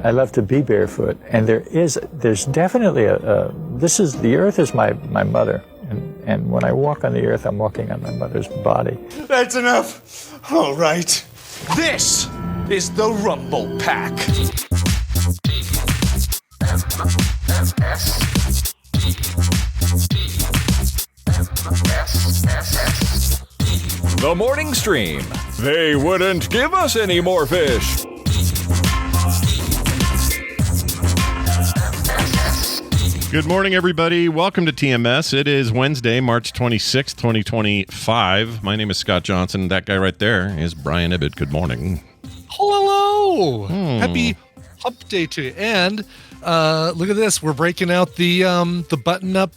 I love to be barefoot, and there's definitely the earth is my mother, and when I walk on the earth, I'm walking on my mother's body. That's enough. All right. This is the Rumble Pack. The morning stream. They wouldn't give us any more fish. Good morning, everybody. Welcome to TMS. It is Wednesday, March 26th, 2025. My name is Scott Johnson. That guy right there is Brian Ibbett. Good morning. Hello. Happy hump day to you. And look at this. We're breaking out the button-up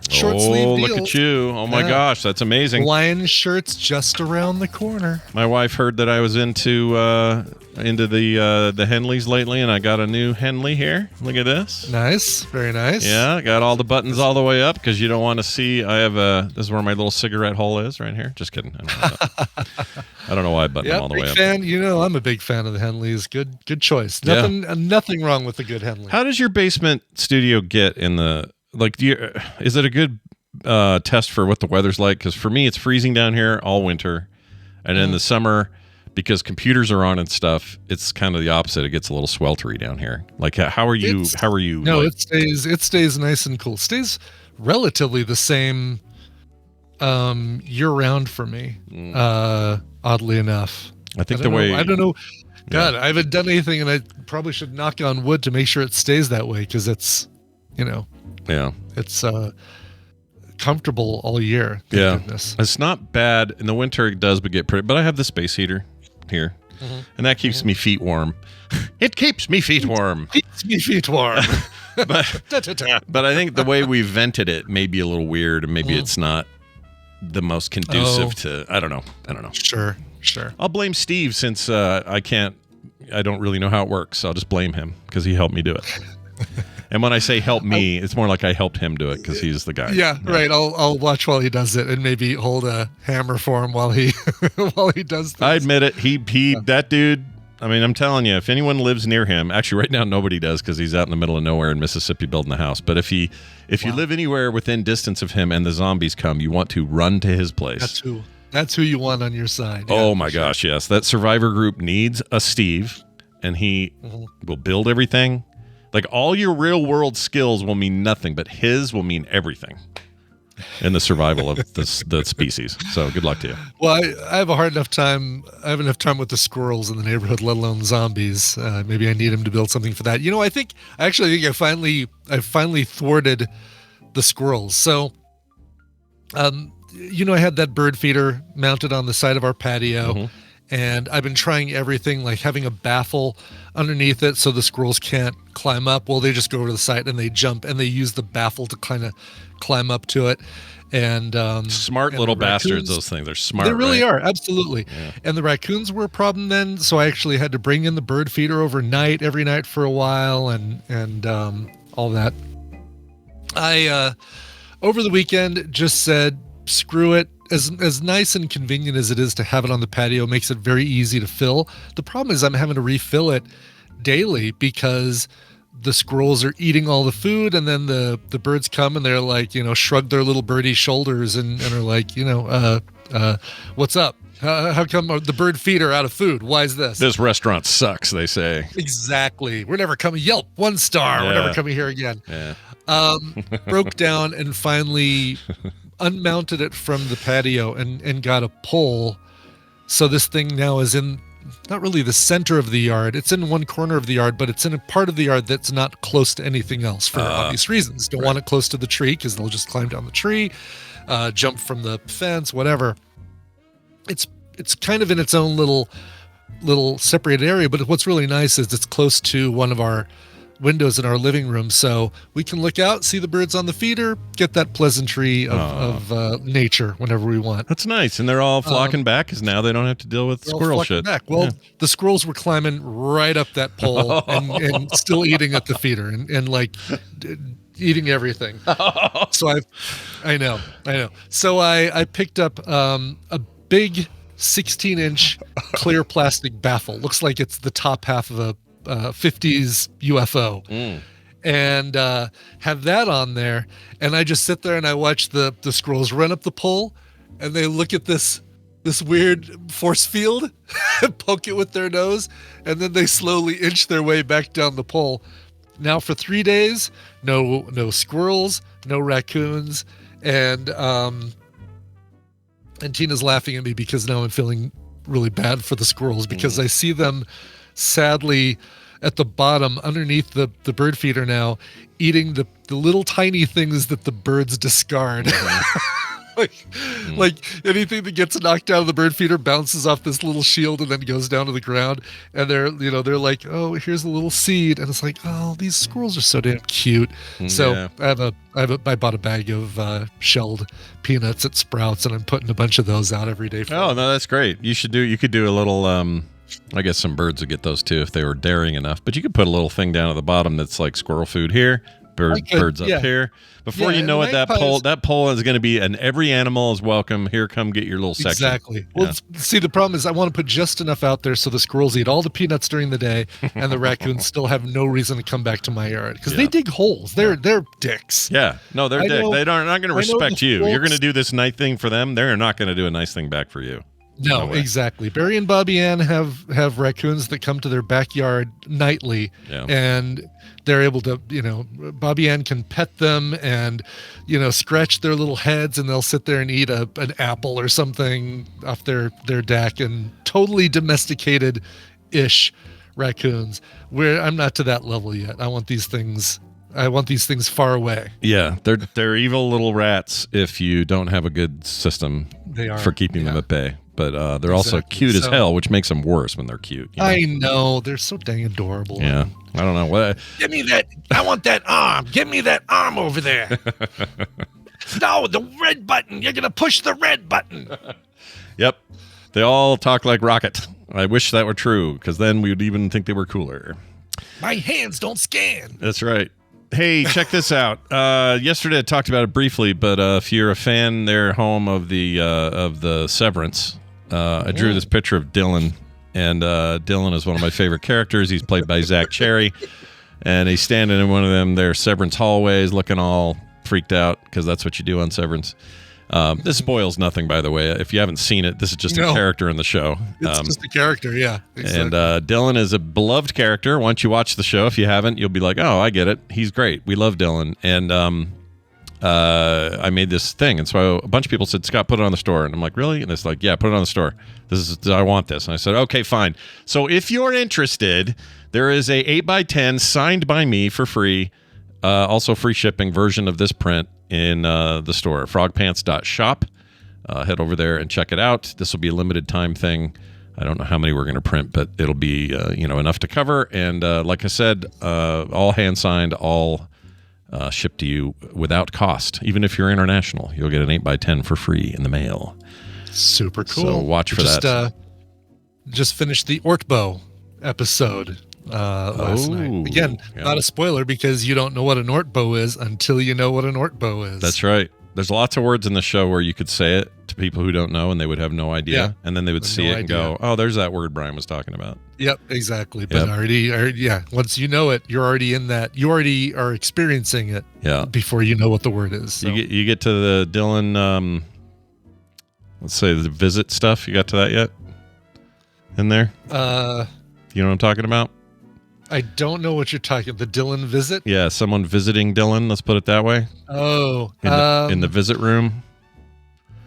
short sleeve deal. Look at you. Oh, my gosh. That's amazing. Lion shirts just around the corner. My wife heard that I was into the Henleys lately, and I got a new Henley here. Look at this. Nice. Very nice. Yeah, got all the buttons all the way up because you don't want to see. I have this is where my little cigarette hole is right here. Just kidding. I don't know why I button them all the way up. Fan. You know, I'm a big fan of the Henleys. Good choice. Nothing wrong with the good Henley. How does your basement studio get in the is it a good test for what the weather's like? Because for me, it's freezing down here all winter, and in the summer, because computers are on and stuff, it's kind of the opposite. It gets a little sweltery down here. Like, how are you? No, it stays nice and cool. It stays relatively the same year round for me. Oddly enough, I think I don't know. God, I haven't done anything, and I probably should knock on wood to make sure it stays that way because it's, it's comfortable all year. Thank goodness. It's not bad in the winter. It does, but get pretty. But I have the space heater here, and that keeps me feet warm. It keeps me feet warm. Keeps me feet warm. but I think the way we vented it may be a little weird, and maybe it's not the most conducive to. I don't know. Sure. I'll blame Steve since I don't really know how it works. So I'll just blame him because he helped me do it. And when I say help me, it's more like I helped him do it because he's the guy. Yeah, right. I'll watch while he does it and maybe hold a hammer for him while he does things. I admit it. That dude. I mean, I'm telling you, if anyone lives near him, actually right now nobody does because he's out in the middle of nowhere in Mississippi building a house. But if you live anywhere within distance of him and the zombies come, you want to run to his place. That's who you want on your side. Yeah, oh my gosh, yes. That survivor group needs a Steve, and he will build everything. Like all your real world skills will mean nothing, but his will mean everything in the survival of the species. So good luck to you. Well, I have enough time with the squirrels in the neighborhood, let alone zombies. Maybe I need him to build something for that. I finally thwarted the squirrels. So, I had that bird feeder mounted on the side of our patio, and I've been trying everything, like having a baffle underneath it so the squirrels can't climb up. Well, they just go over to the side and they jump, and they use the baffle to kind of climb up to it. And smart little bastards, those things. They're smart. They really right? are, absolutely. Yeah. And the raccoons were a problem then, so I actually had to bring in the bird feeder overnight, every night for a while, and all that. I over the weekend just said, screw it. As nice and convenient as it is to have it on the patio, makes it very easy to fill. The problem is I'm having to refill it daily because the squirrels are eating all the food, and then the birds come and they're like, shrug their little birdie shoulders and are like, what's up? How come the bird feeder out of food? Why is this? This restaurant sucks, they say. Exactly. We're never coming. Yelp, 1 star. Yeah. We're never coming here again. Yeah. Broke down and finally unmounted it from the patio and got a pole. So this thing now is in not really the center of the yard. It's in one corner of the yard, but it's in a part of the yard that's not close to anything else for obvious reasons. Don't want it close to the tree because they'll just climb down the tree, jump from the fence, whatever. It's kind of in its own little separated area, but what's really nice is it's close to one of our windows in our living room, so we can look out, see the birds on the feeder, get that pleasantry of nature whenever we want. That's nice, and they're all flocking back because now they don't have to deal with squirrel shit. Back. Well, the squirrels were climbing right up that pole and still eating at the feeder and like eating everything. So I know. So I picked up a big 16-inch clear plastic baffle. Looks like it's the top half of 50s UFO. And have that on there, and I just sit there and I watch the squirrels run up the pole, and they look at this weird force field, poke it with their nose, and then they slowly inch their way back down the pole. Now for 3 days, no squirrels, no raccoons, and Tina's laughing at me because now I'm feeling really bad for the squirrels because I see them sadly at the bottom underneath the bird feeder now, eating the little tiny things that the birds discard. Like anything that gets knocked out of the bird feeder bounces off this little shield and then goes down to the ground. And they're like, oh, here's a little seed. And it's like, oh, these squirrels are so damn cute. So I bought a bag of shelled peanuts at Sprouts, and I'm putting a bunch of those out every day. No, that's great. You could do a little, I guess some birds would get those too if they were daring enough, but you could put a little thing down at the bottom that's like squirrel food here, birds up here. Before you know it, that pole is going to be, and every animal is welcome. Here, come get your little section. Exactly. Well, see, the problem is I want to put just enough out there so the squirrels eat all the peanuts during the day, and the raccoons still have no reason to come back to my yard because they dig holes. They're dicks. Yeah, no, they're dicks. They're not going to respect you. You're going to do this nice thing for them. They're not going to do a nice thing back for you. No, exactly. Barry and Bobby Ann have raccoons that come to their backyard nightly, and they're able to, Bobby Ann can pet them and, scratch their little heads, and they'll sit there and eat an apple or something off their deck, and totally domesticated-ish raccoons. Where I'm not to that level yet. I want these things far away. Yeah, they're evil little rats if you don't have a good system for keeping them at bay. But they're also cute as hell, which makes them worse when they're cute. I know. They're so dang adorable. Yeah. I don't know. What? Give me that. I want that arm. Give me that arm over there. No, the red button. You're going to push the red button. Yep. They all talk like Rocket. I wish that were true, because then we would even think they were cooler. My hands don't scan. That's right. Hey, check this out. Yesterday I talked about it briefly, but if you're a fan there home of the Severance, I drew this picture of Dylan, and Dylan is one of my favorite characters. He's played by Zach Cherry, and he's standing in one of them their Severance hallways looking all freaked out, because that's what you do on Severance. This spoils nothing, by the way. If you haven't seen it, this is just a character in the show. It's just a character, yeah. Exactly. And Dylan is a beloved character. Once you watch the show, if you haven't, you'll be like, oh, I get it. He's great. We love Dylan. And I made this thing. And so a bunch of people said, Scott, put it on the store. And I'm like, really? And it's like, yeah, put it on the store. I want this. And I said, okay, fine. So if you're interested, there is a 8x10 signed by me for free, also free shipping version of this print in the store, frogpants.shop. Head over there and check it out. This will be a limited time thing. I don't know how many we're going to print, but it'll be enough to cover. And like I said, all hand signed, all shipped to you without cost. Even if you're international, you'll get an 8x10 for free in the mail. Super cool. So watch for that. Just finished the Ortbo episode last night. Again, not a spoiler, because you don't know what an Ortbo is until you know what an Ortbo is. That's right. There's lots of words in the show where you could say it to people who don't know, and they would have no idea. Yeah. And then they would see it and go, oh, there's that word Brian was talking about. Yep, exactly. But already, once you know it, you're already in that. You already are experiencing it before you know what the word is. So. You get to the Dylan, let's say the visit stuff. You got to that yet? In there? You know what I'm talking about? I don't know what you're talking. The Dylan visit? Yeah, someone visiting Dylan. Let's put it that way. Oh, in the visit room.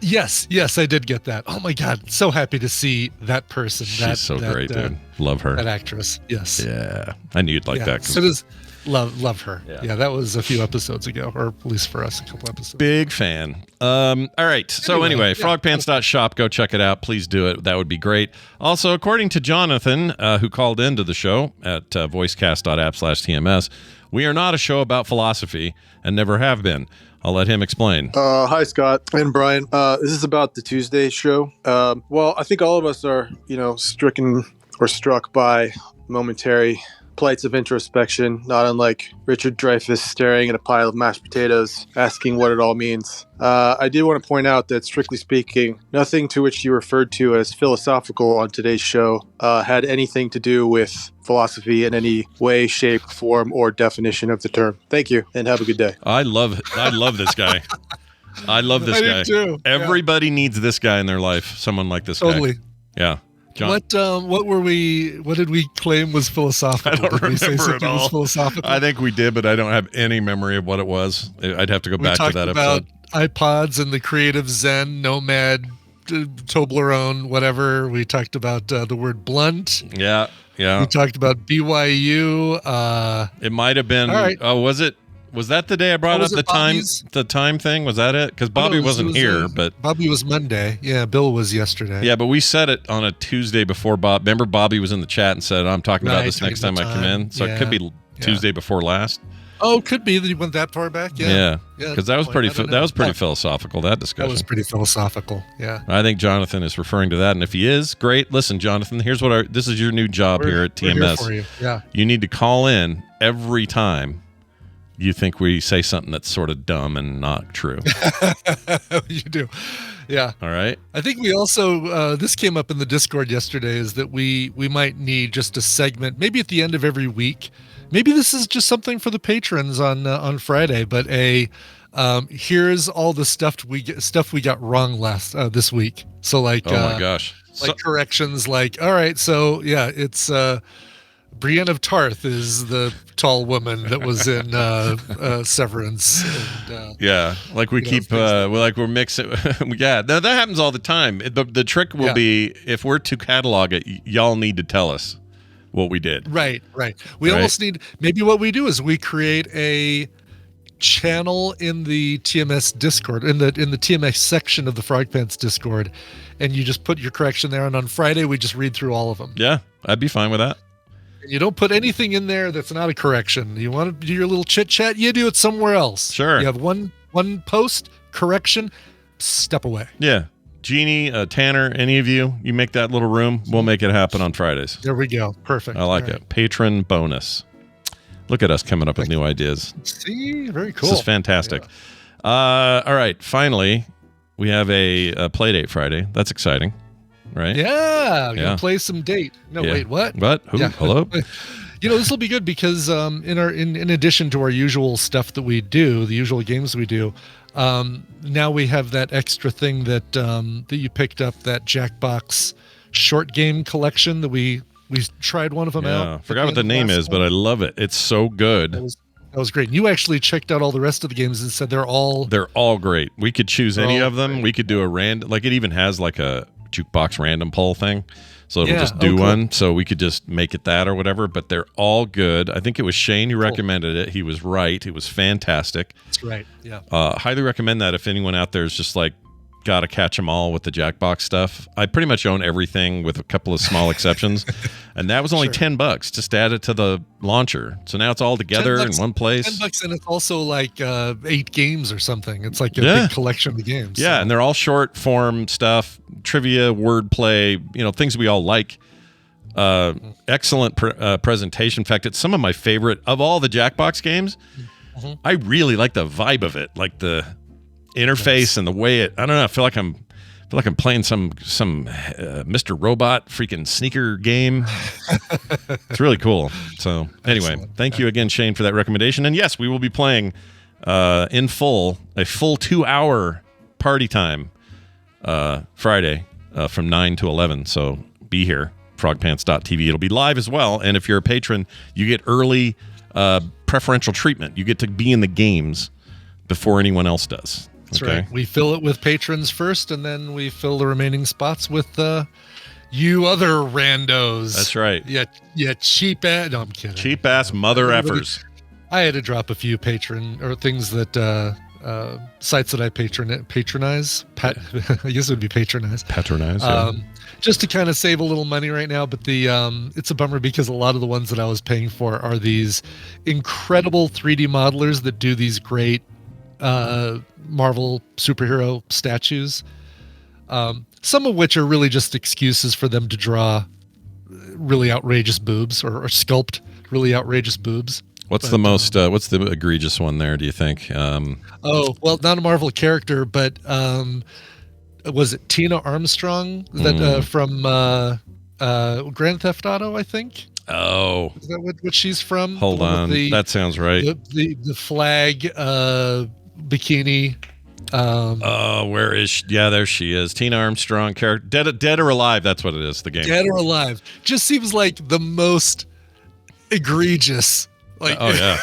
Yes, I did get that. Oh my God, so happy to see that person. She's so great, dude. Love her. That actress. Yes. Yeah, I knew you'd like that. So does love her. Yeah, that was a few episodes ago, or at least for us, a couple episodes. Big fan. All right. So anyway, frogpants.shop. Go check it out. Please do it. That would be great. Also, according to Jonathan, who called into the show at voicecast.app/TMS, we are not a show about philosophy and never have been. I'll let him explain. Hi, Scott and Brian. This is about the Tuesday show. Well, I think all of us are, stricken or struck by momentary plights of introspection, not unlike Richard Dreyfuss staring at a pile of mashed potatoes, asking what it all means. I did want to point out that, strictly speaking, nothing to which you referred to as philosophical on today's show had anything to do with philosophy in any way, shape, form, or definition of the term. Thank you, and have a good day. I love this guy. I love this guy. Do too. Everybody needs this guy in their life. Someone like this Totally. guy. Yeah. John. What did we claim was philosophical? I don't Did we say remember something at was all. philosophical? I think we did, but I don't have any memory of what it was. I'd have to go back to that about episode. iPods and the creative Zen, Nomad, Toblerone, whatever. We talked about the word blunt. Yeah. We talked about BYU. It might have been. All right. Oh, was it? Was that the day I brought up was the it time? Bobby's? The time thing? Was that it? Because Bobby wasn't here, but Bobby was Monday. Yeah, Bill was yesterday. yeah, but we said it on a Tuesday before Bob. Remember, Bobby was in the chat and said, "I'm talking about Right, this next talking time I about come time. in." So it Yeah. could be Tuesday before last. Oh, could be that he went that far back. Yeah, Because that was pretty. That was pretty philosophical. That discussion. That was pretty philosophical. Yeah. I think Jonathan is referring to that, and if he is, great. Listen, Jonathan, here's what this is your new job here at We're TMS. here for you. Yeah. You need to call in every time you think we say something that's sort of dumb and not true. You do. Yeah. All right. I think we also this came up in the Discord yesterday, is that we might need just a segment, maybe at the end of every week. Maybe this is just something for the patrons on Friday, but here's all the stuff we got wrong this week. So like, Oh my gosh. like corrections, like, all right, so yeah, it's Brienne of Tarth is the tall woman that was in Severance. And, Yeah, like we keep, we're mixing. Yeah, that happens all the time. The trick will be, if we're to catalog it, y'all need to tell us what we did. Right. We almost need, maybe what we do is we create a channel in the TMS Discord, in the TMS section of the Frog Pants Discord, and you just put your correction there, and on Friday we just read through all of them. Yeah, I'd be fine with that. You don't put anything in there that's not a correction. You want to do your little chit chat, you do it somewhere else. Sure. You have one post correction, step away. Yeah. Jeannie, Tanner, any of you make that little room. We'll make it happen on Fridays. There we go. Perfect. I like it. Patron bonus. Look at us coming up with new ideas. See, very cool. This is fantastic. Yeah. All right. Finally, we have a play date Friday. That's exciting, right? Yeah. Yeah. Gonna play some date. No, Yeah. wait, what? What? Who? Yeah. Hello? This will be good because in addition to our usual stuff that we do, the usual games we do, now we have that extra thing that you picked up, that Jackbox short game collection that we tried one of them out. I forgot what the name is, but I love it. It's so good. That was great. And you actually checked out all the rest of the games and said they're all great. We could choose any of them. Great. We could do a random, like it even has like a jukebox random poll thing. So it'll just do cool. one. So we could just make it that or whatever, but they're all good. I think it was Shane who recommended it. He was right. It was fantastic. That's right. Yeah. Highly recommend that if anyone out there is just like, got to catch them all with the Jackbox stuff. I pretty much own everything with a couple of small exceptions. And that was only $10. Just add it to the launcher. So now it's all together in one place. $10, and it's also like 8 games or something. It's like a big collection of games. Yeah, so. and they're all short form stuff, trivia, wordplay, things we all like. Excellent presentation. In fact, it's some of my favorite of all the Jackbox games. Mm-hmm. I really like the vibe of it, like the interface and the way I don't know. I feel like I'm playing some Mr. Robot freaking sneaker game. It's really cool. So anyway, thank you again, Shane, for that recommendation. And yes, we will be playing in full a full 2-hour party time Friday from 9 to 11. So be here, frogpants.tv. It'll be live as well. And if you're a patron, you get early preferential treatment. You get to be in the games before anyone else does. That's right. We fill it with patrons first, and then we fill the remaining spots with you other randos. That's right. Yeah, cheap ass. No, I'm kidding. Cheap ass mother effers. I had to drop a few patron or things that sites that I patronize. I guess it would be patronize. Patronize. Just to kind of save a little money right now, but it's a bummer because a lot of the ones that I was paying for are these incredible 3D modelers that do these great Marvel superhero statues, some of which are really just excuses for them to draw really outrageous boobs or sculpt really outrageous boobs. What's the most? What's the egregious one there? Do you think? Oh well, not a Marvel character, but was it Tina Armstrong that from Grand Theft Auto? I think. Oh, is that what she's from? Hold on, that sounds right. The flag bikini. Where is she? Yeah, there she is. Tina Armstrong character, dead or alive? That's what it is. The game. Dead or alive just seems like the most egregious. Like, oh yeah,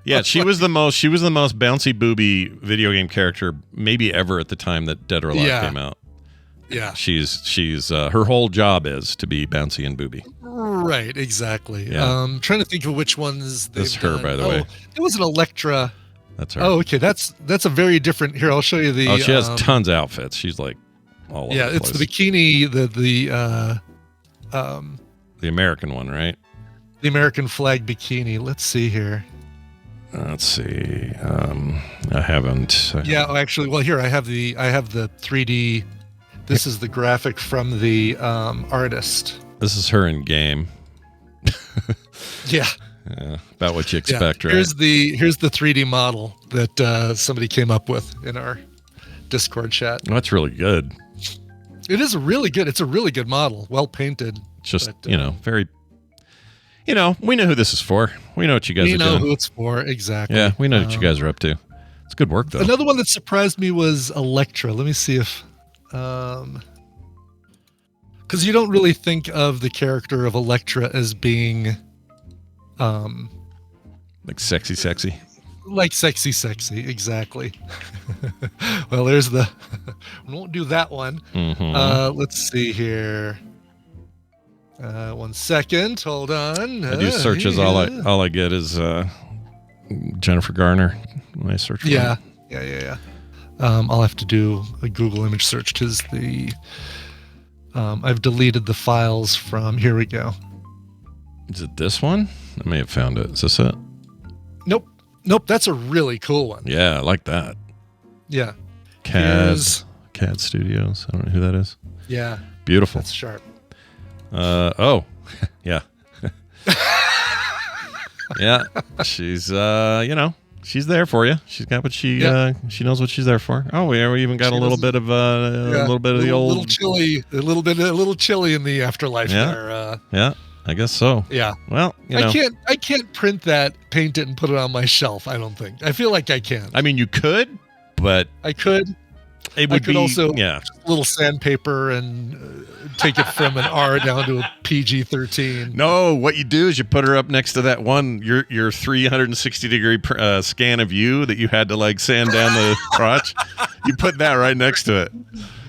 yeah. She was the most bouncy booby video game character maybe ever at the time that Dead or Alive came out. Yeah, she's her whole job is to be bouncy and booby. Right, exactly. Yeah. Trying to think of which ones. That's her, by the way. It was an Electra. That's her. Oh, okay. That's a very different. Here, I'll show you the. Oh, she has tons of outfits. She's like all over the place. It's the bikini. The American one, right? The American flag bikini. Let's see here. Let's see. I haven't. Yeah, actually, well, here I have the 3D. This is the graphic from the artist. This is her in game. Yeah. About what you expect, right? Here's the 3D model that somebody came up with in our Discord chat. Well, that's really good. It is really good. It's a really good model, well painted. Just very. We know who this is for. We know what you guys are doing. We know who it's for, exactly. Yeah, we know what you guys are up to. It's good work, though. Another one that surprised me was Electra. Let me see if... Because you don't really think of the character of Electra as being... like sexy. Like sexy, exactly. Well, there's the... We won't do that one. Mm-hmm. Let's see here. 1 second. Hold on. I do searches. All I get is Jennifer Garner when I search for Yeah. it. Yeah. I'll have to do a Google image search because I've deleted the files from. Here we go. Is it this one? I may have found it. Is this it? Nope. That's a really cool one. Yeah, I like that. Yeah. CAD Studios. I don't know who that is. Yeah. Beautiful. That's sharp. Oh, yeah. Yeah. She's, she's there for you. She's got what she knows what she's there for. Oh, we even got a little bit of the old little chilly, a little chilly in the afterlife there. Yeah, I guess so. Yeah. Well, I can't print that, paint it, and put it on my shelf. I don't think. I feel like I can. I mean, you could, but I could. It would be also a little sandpaper and take it from an R down to a PG-13. No, what you do is you put her up next to that one your 360-degree scan of you that you had to like sand down the crotch. You put that right next to it.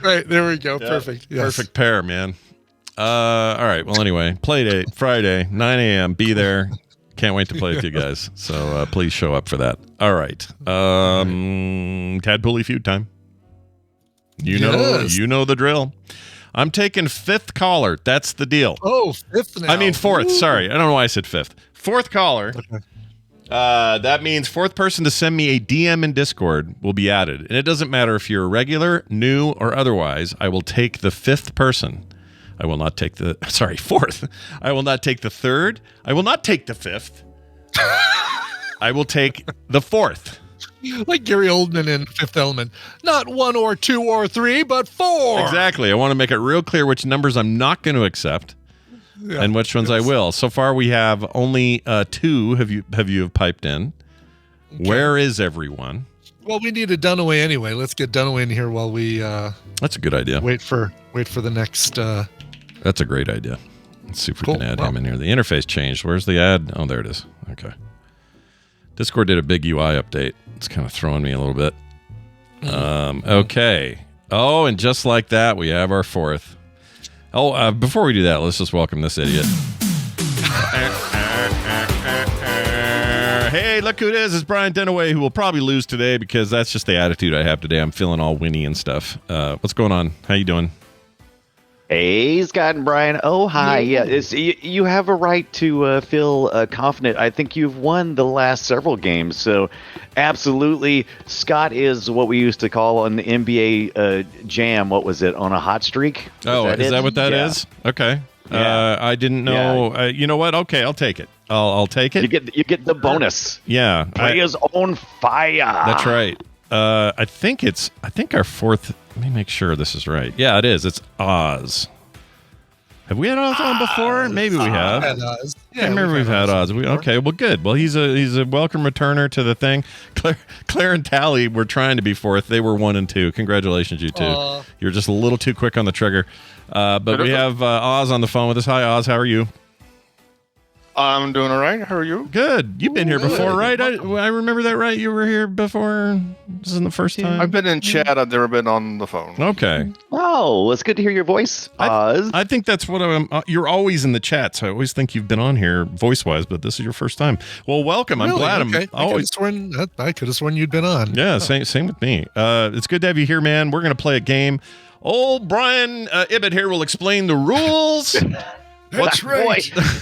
Right, there we go. Yeah. Perfect. Yes. Perfect pair, man. All right. Well, anyway, play date Friday, 9 a.m. Be there. Can't wait to play with you guys. So please show up for that. All right. Tadpooly Feud time. You know the drill. I'm taking 5th caller. That's the deal. Oh, 5th now. I mean 4th. Ooh. Sorry. I don't know why I said 5th. 4th caller. Okay. That means 4th person to send me a DM in Discord will be added. And it doesn't matter if you're a regular, new, or otherwise. I will take the 5th person. I will not take 4th. I will not take the 3rd. I will not take the 5th. I will take the 4th. Like Gary Oldman in Fifth Element. Not 1 or 2 or 3, but 4. Exactly. I want to make it real clear which numbers I'm not going to accept and which ones I will. So far, we have only 2 have you piped in. Okay. Where is everyone? Well, we need a Dunaway anyway. Let's get Dunaway in here while we... That's a good idea. Wait for the next... That's a great idea. Let's see if we can add him in here. The interface changed. Where's the ad? Oh, there it is. Okay. Discord did a big UI update. It's kind of throwing me a little bit. Okay. Oh, and just like that, we have our 4th. Oh, before we do that, let's just welcome this idiot. Hey, look who it is. It's Brian Dunaway, who will probably lose today because that's just the attitude I have today. I'm feeling all whinny and stuff. What's going on? How you doing? Hey, Scott and Brian. Oh, hi. Yeah, you have a right to feel confident. I think you've won the last several games. So, absolutely, Scott is what we used to call on the NBA Jam. What was it? On a hot streak? Is that what that is? Okay. Yeah. I didn't know. You know what? Okay, I'll take it. I'll take it. You get the bonus. Yeah. Play is on fire. That's right. I think our fourth. Let me make sure this is right. Yeah, it is. It's Oz. Have we had Oz on before? Maybe we have. Yeah, remember we've had Oz. Okay, well, good. Well, he's a welcome returner to the thing. Claire and Tally were trying to be fourth. They were 1 and 2. Congratulations, you two. You're just a little too quick on the trigger. But we have Oz on the phone with us. Hi, Oz. How are you? I'm doing all right. How are you? Good. You've been here before, right? I remember that right. You were here before. This isn't the first time. I've been in chat. I've never been on the phone. Okay. Oh, well, it's good to hear your voice, Oz. I think that's what you're always in the chat, so I always think you've been on here voice-wise, but this is your first time. Well, welcome. I'm glad. Okay. I could have sworn you'd been on. Yeah, same with me. It's good to have you here, man. We're going to play a game. Old Brian Ibbett here will explain the rules. That's right. Boy,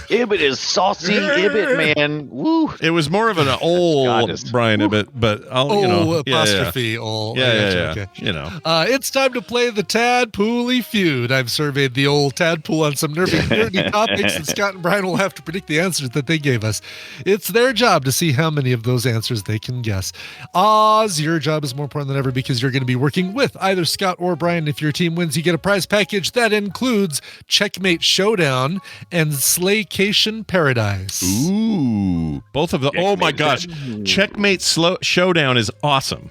Ibbett is saucy Ibbett, man. Woo. It was more of an old Brian Ibbett, but apostrophe. Yeah. Okay. You know. It's time to play the Tadpooly Feud. I've surveyed the old tadpool on some nerdy topics, and Scott and Brian will have to predict the answers that they gave us. It's their job to see how many of those answers they can guess. Oz, your job is more important than ever because you're going to be working with either Scott or Brian. If your team wins, you get a prize package that includes Checkmate Showdown and Slaycation Paradise. Ooh, both of the. Oh my gosh, Checkmate Showdown is awesome.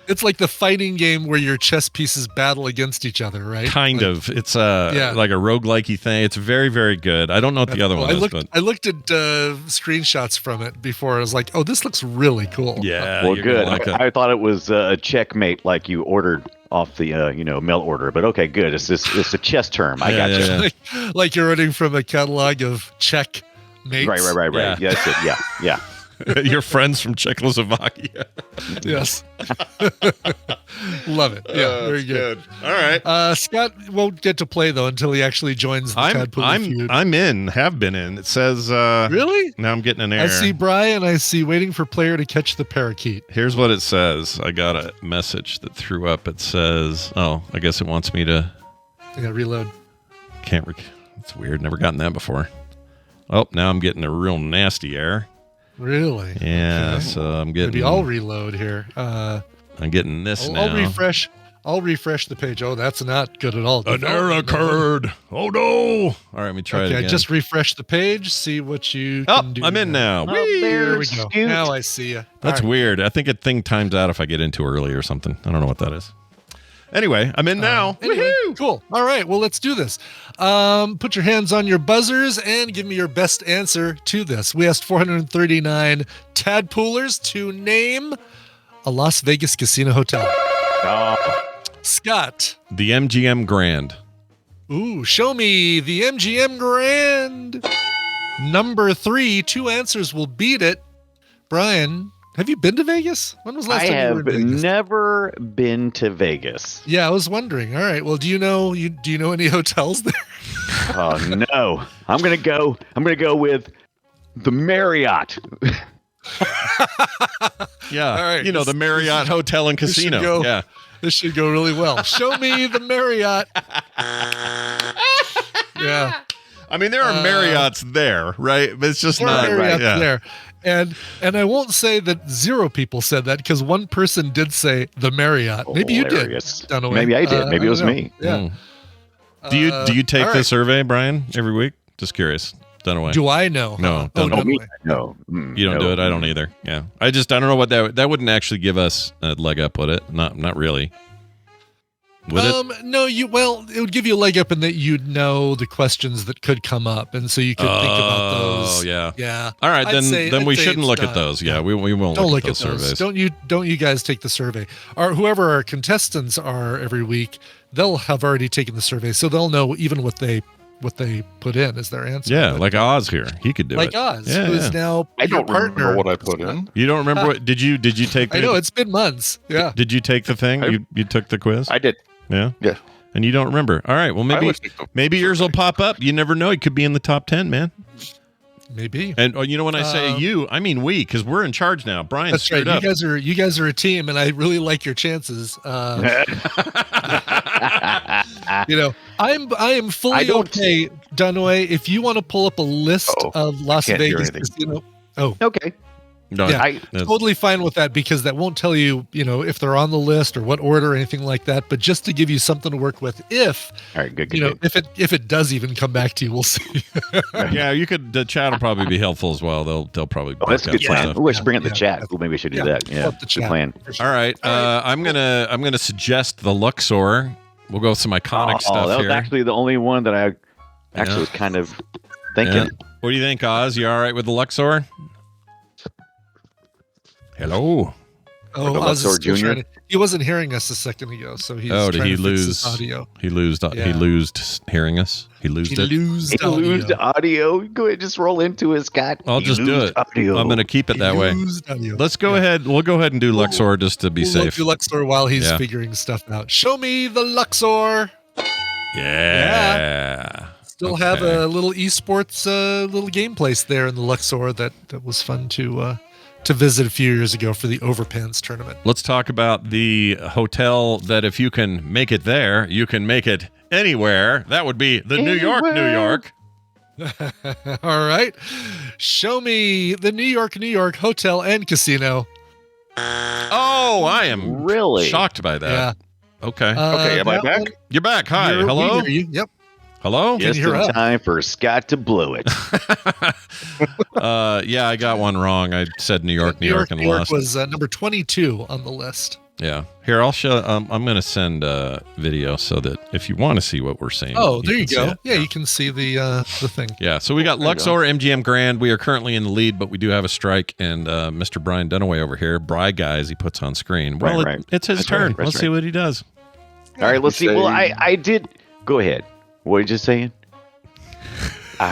It's like the fighting game where your chess pieces battle against each other, right? Kind of. It's like a roguelike-y thing. It's very, very good. I don't know what the other one is. I looked at screenshots from it before. I was like, oh, this looks really cool. Yeah. Well, good. I thought it was a checkmate like you ordered off the mail order, but okay, good. It's a chess term. I got you. Yeah. Like you're ordering from a catalog of check mates. Right. Yeah. Yeah, that's it. Yeah. Your friends from Czechoslovakia. Yes. Love it. Yeah, very good. All right. Scott won't get to play, though, until he actually joins the Tadpooly Feud. I'm in. Have been in. It says... really? Now I'm getting an error. I see Brian. I see waiting for player to catch the parakeet. Here's what it says. I got a message that threw up. It says... Oh, I guess it wants me to... Yeah, reload. It's weird. Never gotten that before. Oh, now I'm getting a real nasty error. Really? Yeah, okay. so I'm getting... Maybe I'll reload here. I'm getting this now. I'll refresh the page. Oh, that's not good at all. An error occurred. Oh, no. All right, let me try it again. Just refresh the page, see what you can do. I'm in now. Oh, there we go. Now I see you. That's weird. I think a thing times out if I get in too early or something. I don't know what that is. Anyway, I'm in now. Anyway, cool. All right, well, let's do this. Put your hands on your buzzers and give me your best answer to this. We asked 439 tadpoolers to name a Las Vegas casino hotel. Scott. The MGM Grand. Ooh, show me the MGM Grand. Number 3, 2 answers will beat it. Brian, have you been to Vegas? When was the last time you were in Vegas? I have never been to Vegas. Yeah, I was wondering. All right. Well, do you know any hotels there? Oh no. I'm gonna go with the Marriott. Yeah. All right. The Marriott Hotel and Casino. Yeah. This should go really well. Show me the Marriott. Yeah. I mean, there are Marriotts there, right? But it's just not right. Yeah. There. And I won't say that 0 people said that because 1 person did say the Marriott. Maybe you did. Dunaway. Maybe I did. Maybe it was me. Yeah. Do you take the survey, Brian, every week? Just curious. Dunaway. Do I know? No. Dunaway. No. You don't do it. I don't either. Yeah. I don't know what that wouldn't actually give us a leg up, would it? Not really. Would it? No, it would give you a leg up in that you'd know the questions that could come up, and so you could think about those. Oh, yeah. Yeah. All right, then we shouldn't look at those. Yeah, we won't look at those surveys. Don't you guys take the survey. Or whoever our contestants are every week, they'll have already taken the survey, so they'll know even what they put in as their answer. Yeah, like Oz here. He could do it. Like Oz, who's now I don't partner. remember what I put in. You don't remember what? Did you take? I know it's been months. Yeah. Did you take the thing? You took the quiz? I did. Yeah. Yeah. And you don't remember. All right. Well, maybe yours will pop up. You never know. It could be in the top 10, man. Maybe. And when I say you, I mean we, because we're in charge now. Brian's screwed up. You guys are a team, and I really like your chances. I am fully okay, Dunaway. If you want to pull up a list of Las can't hear Vegas anything. casino. Oh, Okay. No, yeah, totally fine with that because that won't tell you, if they're on the list or what order or anything like that. But just to give you something to work with, if All right, good. if it does even come back to you, we'll see. yeah, you could. The chat will probably be helpful as well. They'll probably. Oh, that's a good back up plan. stuff. We should bring up the chat. Well, maybe we should do that. Yeah, Up the good chat. plan. All right, I'm gonna suggest the Luxor. We'll go with some iconic stuff that was here. actually the only one that I actually was kind of thinking. Yeah. What do you think, Oz? You all right with the Luxor? Hello. Oh, the Oz is Luxor still Jr.? trying to- he wasn't hearing us a second ago, so he's Oh, did trying he to fix his lose audio? He losed. He Yeah. losed hearing us. He losed He it. lose He lose the audio. Go ahead, just roll into it, Scott. I'll He just do lose it. Audio. I'm going to keep it that way. Let's go ahead. We'll go ahead and do Luxor just to be We'll safe. do Luxor while he's Yeah. figuring stuff out. Show me the Luxor. Yeah. Still have a little esports little game place there in the Luxor that was fun to visit a few years ago for the Overpants tournament. Let's talk about the hotel that if you can make it there, you can make it anywhere. That would be the New York, New York. All right. Show me the New York Hotel and Casino. Oh, I am Really shocked by that. Yeah. Okay. Okay, am I that back? one- You're back. Hi. we Hello. hear you. Yep. Hello. just you're in up. time for Scott to blow it. Yeah, I got one wrong. I said New York, and New York lost. was number 22 on the list. Yeah. Here, I'll show. I'm going to send a video so that if you want to see what we're saying. Oh, there you can see go. it. Yeah, you can see the thing. Yeah, so we got Luxor, MGM Grand. We are currently in the lead, but we do have a strike, and Mr. Brian Dunaway over here, Bry guy, as he puts on screen. Well, Right. it's his That's turn. right. That's Let's see what he does. All right, let's see. say- Well, I did. Go ahead. What did you saying? All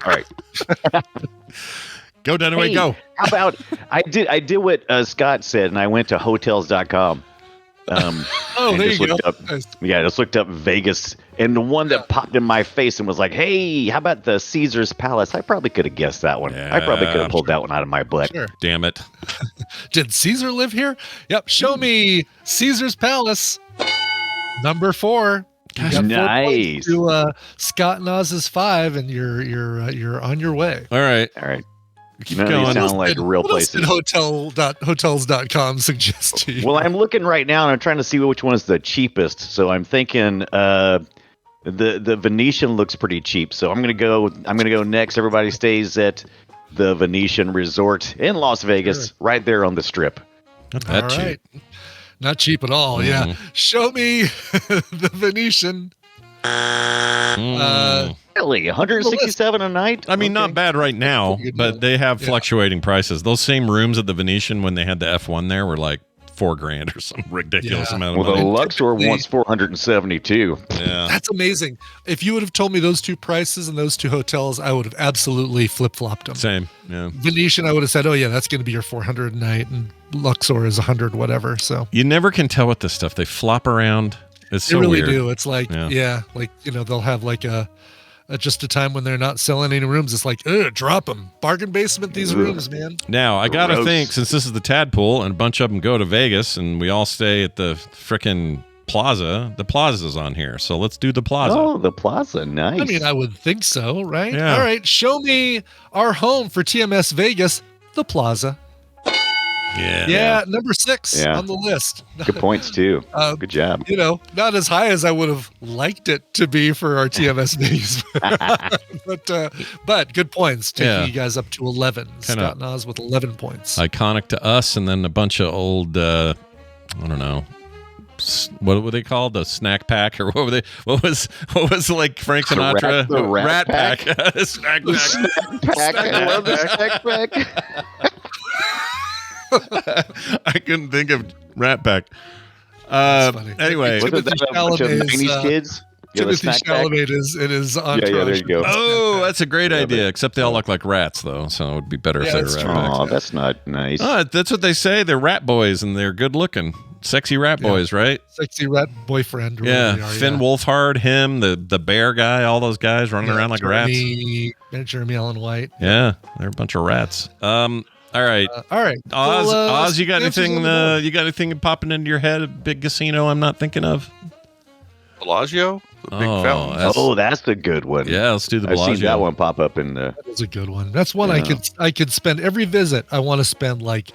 right. Go, Dunaway, Hey, go. How about I did what Scott said, and I went to hotels.com. Oh, and there just you go. looked up- Nice. Yeah, I just looked up Vegas, and the one that popped in my face and was like, "Hey, how about the Caesar's Palace?" I probably could have guessed that one. I probably could Yeah. have pulled that one out of my butt. Sure. Damn it. Did Caesar live here? Yep. Show me Caesar's Palace. Number 4. You got 4 Nice. points to Scott and Oz's 5, and you're on your way. All right. All right. Keep None of these going. sound like real What else did places. hotels.com suggest to you? Well, I'm looking right now, and I'm trying to see which one is the cheapest. So I'm thinking the Venetian looks pretty cheap. So I'm gonna go next. Everybody stays at the Venetian Resort in Las Vegas, right there on the Strip. Not that All cheap. right. Not cheap at all. Yeah. Show me the Venetian. Really, 167 a night. I mean, not Okay. bad right now, Pretty good but deal. they have Yeah. fluctuating prices. Those same rooms at the Venetian when they had the F1 there were like $4,000 or some ridiculous Yeah. amount of Well, the money. Luxor typically- wants 472. Yeah. That's amazing. If you would have told me those two prices and those two hotels, I would have absolutely flip-flopped them. Same. Yeah. Venetian, I would have said, oh yeah, that's going to be your 400 a night, and Luxor is 100 whatever. So You never can tell with this stuff. They flop around. It's so they really weird. do. It's like, Yeah. like, they'll have like a just a time when they're not selling any rooms. It's like, drop them. Bargain basement these rooms, man. Now, I got to Gross. think, since this is the Tadpool and a bunch of them go to Vegas and we all stay at the frickin' Plaza, the Plaza's on here. So let's do the Plaza. Oh, the Plaza, nice. I mean, I would think so, right? Yeah. All right, show me our home for TMS Vegas, the Plaza. Yeah, number 6 Yeah. on the list. Good points too. Uh, Good job. Not as high as I would have liked it to be for our TMS Vegas, but good points, taking Yeah. you guys up to 11. Kinda- Scott and Oz with 11 points. Iconic to us, and then a bunch of old, I don't know, what were they called? The snack pack, or what were they? What was like Frank The rat- Sinatra? the rat pack. Snack pack. Pack, I love the snack pack. I couldn't think of Rat Pack. That's funny. Anyway, Wasn't that a bunch of Chalamet's, 90s kids? Yeah, the Timothy snack pack. Chalamet is in his entourage. Yeah, there you go. oh, that's a great Yeah, idea. Except they all look like rats, though, so it would be better if Yeah, they were that's Rat true. Packs. Oh, that's not nice. That's what they say. They're rat boys, and they're good looking, sexy rat boys, right? Sexy rat boyfriend. or Yeah, whatever they are, Finn Wolfhard, him, the bear guy, all those guys running around like rats. Jeremy Allen White. Yeah, they're a bunch of rats. All right, All right, Oz. well, Oz, you got answers anything? on the board. You got anything popping into your head? A big casino I'm not thinking of. Bellagio, the big fountain. That's a good one. Yeah, let's do the I've Bellagio. seen that one pop up in the. That is a good one. That's one I could spend every visit. I want to spend like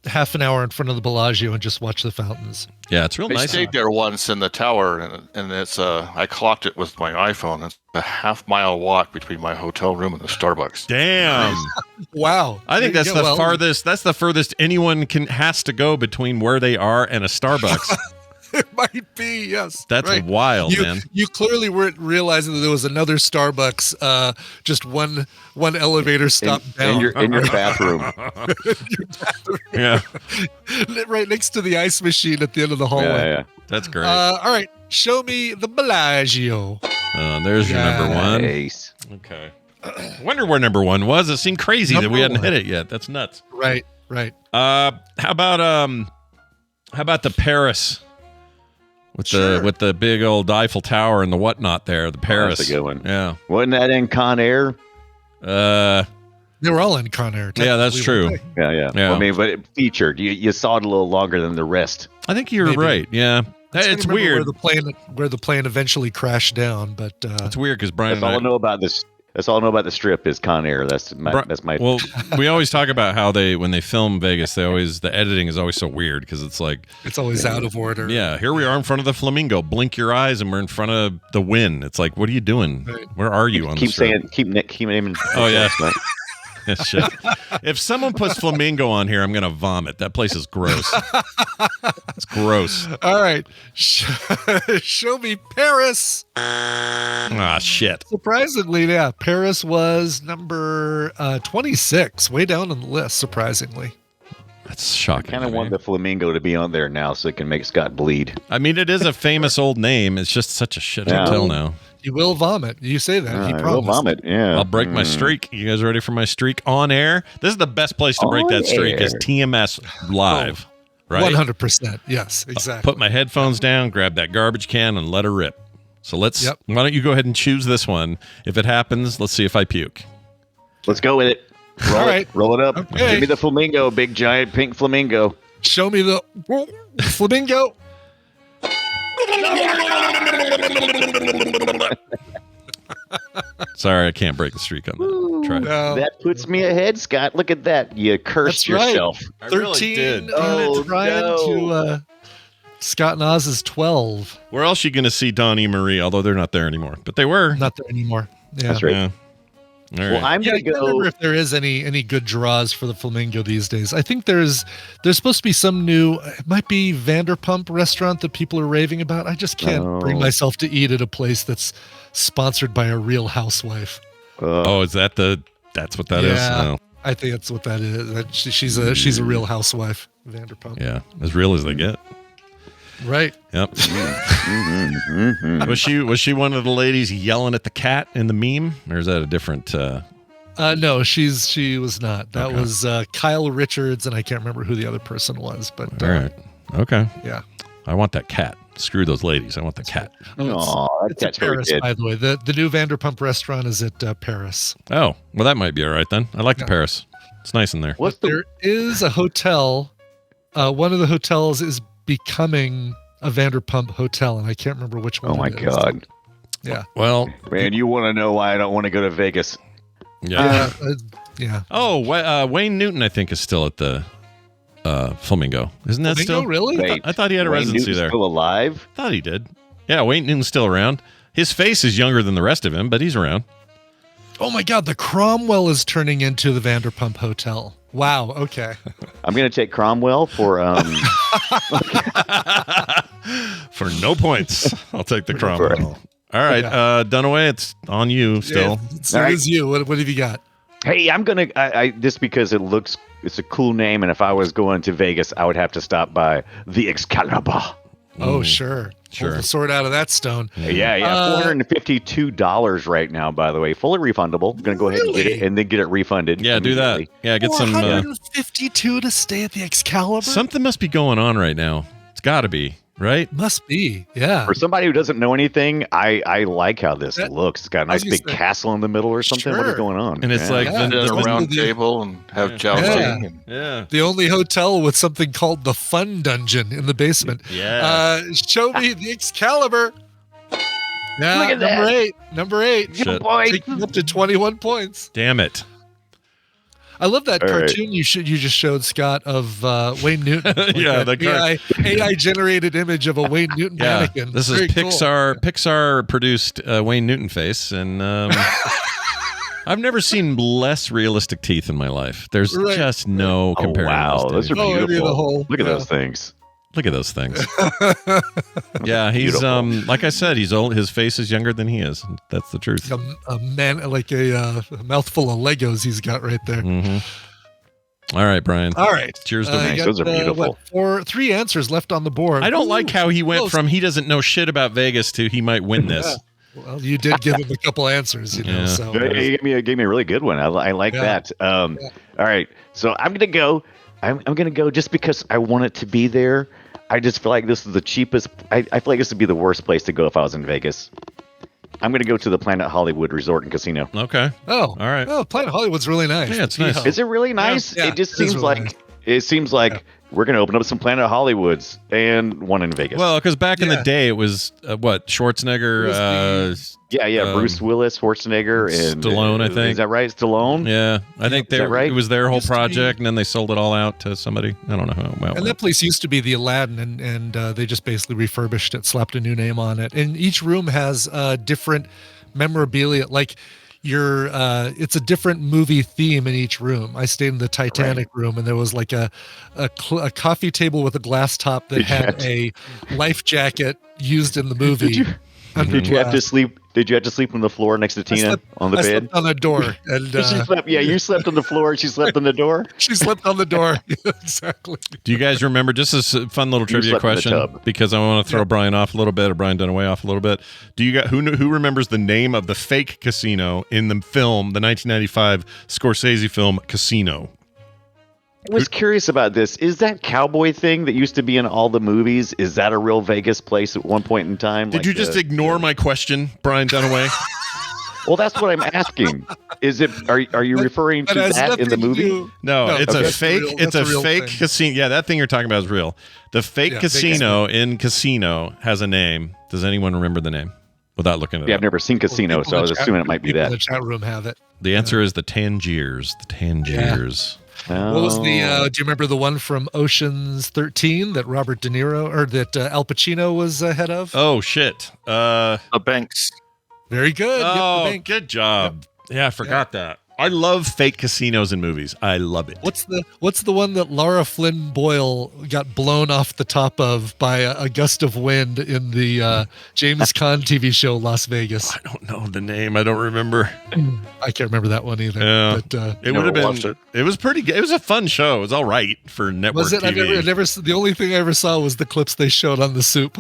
half an hour in front of the Bellagio and just watch the fountains. Yeah, it's real I nice. stayed there once in the tower, and it's I clocked it with my iPhone. It's a half-mile walk between my hotel room and the Starbucks. Damn. Wow. I think that's the farthest. That's the furthest anyone has to go between where they are and a Starbucks. It might be, yes. That's wild, man. You clearly weren't realizing that there was another Starbucks, just one elevator stop down. In your bathroom. Yeah. Right next to the ice machine at the end of the hallway. Yeah. That's great. All right. Show me the Bellagio. There's your number one. Nice. Okay. I wonder where number one was. It seemed crazy that we hadn't hit it yet. That's nuts. Right. How about the Paris? With the big old Eiffel Tower and the whatnot there, the Paris. That's a good one. Yeah. Wasn't that in Con Air? They were all in Con Air. Yeah, that's true. Yeah. Well, I mean, but it featured. You saw it a little longer than the rest. I think you're right. Yeah. It's weird. Where the plane eventually crashed down, but it's weird because Brian. That's all I know about this. That's all I know about the Strip is Con Air. That's my. Well, we always talk about how when they film Vegas, the editing is always so weird because it's like it's always out of order. Yeah, here we are in front of the Flamingo. Blink your eyes, and we're in front of the Wynn. It's like, what are you doing? Right. Where are you on the Strip? Keep naming. Oh yeah. Shit. If someone puts Flamingo on here, I'm gonna vomit. That place is gross. It's gross. All right, show me Paris. Ah, shit. Surprisingly, yeah, Paris was number 26, way down on the list. Surprisingly, that's shocking. I kind of want the Flamingo to be on there now so it can make Scott bleed. I mean, it is a famous old name. It's just such a shit hotel now. You will vomit. You say that. He promised. Will vomit. Yeah. I'll break my streak. You guys ready for my streak on air? This is the best place to break that streak. Is TMS live, right? 100%. Yes, exactly. Put my headphones down, grab that garbage can, and let her rip. So why don't you go ahead and choose this one? If it happens, let's see if I puke. Let's go with it. Roll it up. Okay. Give me the flamingo, big giant pink flamingo. Show me the flamingo. Sorry, I can't break the streak on that. Try it. No. That puts me ahead, Scott. Look at that. You cursed yourself. I 13 really did. units, Ryan, to Scott and Oz's 12. Where else are you going to see Donnie and Marie? Although they're not there anymore, but they were. Not there anymore. Yeah. That's right. Yeah. All right. Well, I'm I going to can't remember go. if there is any good draws for the Flamingo these days. I think there's supposed to be some new, it might be Vanderpump restaurant that people are raving about. I just can't bring myself to eat at a place that's sponsored by a real housewife. Is that's what that is? No. I think that's what that is. She's a real housewife, Vanderpump. Yeah, as real as they get. Right. Yep. Was she one of the ladies yelling at the cat in the meme, or is that a different? No, she was not. That was Kyle Richards, and I can't remember who the other person was. But all right, okay, yeah, I want that cat. Screw those ladies. I want the cat. It's at Paris, by the way. The new Vanderpump restaurant is at Paris. Oh, well, that might be all right then. I like the Paris. It's nice in there. There is a hotel. One of the hotels is becoming a Vanderpump hotel, and I can't remember which one. Oh my God! Yeah. Well, man, you want to know why I don't want to go to Vegas? Yeah. Yeah. Oh, Wayne Newton, I think, is still at the Flamingo. Isn't that Flamingo, still? really? Wait, I thought he had a Wayne residency Newton's there. Still alive? I thought he did. Yeah, Wayne Newton's still around. His face is younger than the rest of him, but he's around. Oh my God, the Cromwell is turning into the Vanderpump Hotel. Wow. Okay. I'm gonna take Cromwell for For no points. I'll take the Cromwell. All right, Dunaway, it's on you still. Yeah, so is you. What have you got? Hey, I'm gonna just because it's a cool name, and if I was going to Vegas, I would have to stop by the Excalibur. Oh, sure. Pull the sword out of that stone. Yeah. $452 right now, by the way. Fully refundable. I'm going to go ahead and get it and then get it refunded. Yeah, do that. Yeah, get some. $452 to stay at the Excalibur? Something must be going on right now. It's got to be, right? Must be, yeah. For somebody who doesn't know anything, I like how this looks. It's got a nice big castle in the middle or something. What is going on? And it's like a round table and have jousting. Yeah. The only hotel with something called the Fun Dungeon in the basement. Yeah. Show me the Excalibur. Yeah, Look at number that. 8. Number 8. Shit. Taking up to 21 points. Damn it. I love that All right. cartoon you just showed, Scott, of Wayne Newton. Yeah, that AI generated image of a Wayne Newton Yeah, mannequin. this is Very cool. Pixar produced Wayne Newton face, and I've never seen less realistic teeth in my life. There's Right. just no Oh, comparing. wow. those Those are two. Oh, I mean, beautiful. the whole- Look at yeah. those things. Look at those things. Yeah, he's Beautiful. like I said, he's old. His face is younger than he is. That's the truth. A man, like a mouthful of Legos he's got right there. Hmm. All right, Brian. All right. Cheers to You me. got, Those are beautiful. 3 answers left on the board. I don't like how he went close. from he doesn't know shit about Vegas to he might win this. Well, you did give him a couple answers, you know. Yeah. So You gave me a really good one. I like Yeah. that. All right. So I'm gonna go. I'm gonna go just because I want it to be there. I just feel like this is the cheapest. I feel like this would be the worst place to go if I was in Vegas. I'm gonna go to the Planet Hollywood Resort and Casino. Okay. all right. Oh, Planet Hollywood's really nice. Yeah, it's The nice. Piho. Is it really nice? Yeah, it just it is seems really like nice. it seems like we're gonna open up some Planet Hollywoods and one in Vegas. Well, because back in the Yeah. day, it was what Schwarzenegger, It was yeah. Bruce Willis, Schwarzenegger, and Stallone, I think. Is that right? Stallone. yeah. I think Is that right? it was their whole Used to be- project, and then they sold it all out to somebody. I don't know how well. And that place used to be the Aladdin, and they just basically refurbished it, slapped a new name on it. And each room has different memorabilia, like it's a different movie theme in each room. I stayed in the Titanic room, and there was like a coffee table with a glass top that had a life jacket used in the movie. Did you have to sleep? Did you have to sleep on the floor next to Tina on the I bed? slept on a door, and She slept. Yeah, you slept on the floor. She slept on the door. she slept on the door. Exactly. Do you guys remember? Just a fun little trivia slept in the question, tub. because I want to throw Brian off a little bit, or Brian Dunaway off a little bit. Do you got who remembers the name of the fake casino in the film, the 1995 Scorsese film Casino? I was curious about this. Is that cowboy thing that used to be in all the movies? Is that a real Vegas place at one point in time? Did you just ignore my question, Brian Dunaway? Well, that's what I'm asking. Is it? Are you referring to But it has that in the nothing to movie? do- No, it's a that's fake. real- It's that's a real fake thing. casino. Yeah, that thing you're talking about is real. The fake Yeah, casino in Casino has a name. Does anyone remember the name? Without looking at Yeah, it I've never seen Casino, People so I in was the chat- assuming it might be people in that. the chat room have it. The answer is the Tangiers. The Tangiers. What was the? Oh. Do you remember the one from Ocean's 13 that Robert De Niro or that Al Pacino was head of? Oh shit. The banks. Very good. Yep, the Oh, bank. good job. Yeah, I forgot that. I love fake casinos in movies. I love it. What's the one that Laura Flynn Boyle got blown off the top of by a gust of wind in the James Caan TV show Las Vegas? I don't know the name. I don't remember. I can't remember that one either. Yeah. But It Never would have watched been. it. It was pretty good. It was a fun show. It was all right for network was it? TV. I never. The only thing I ever saw was the clips they showed on the Soup,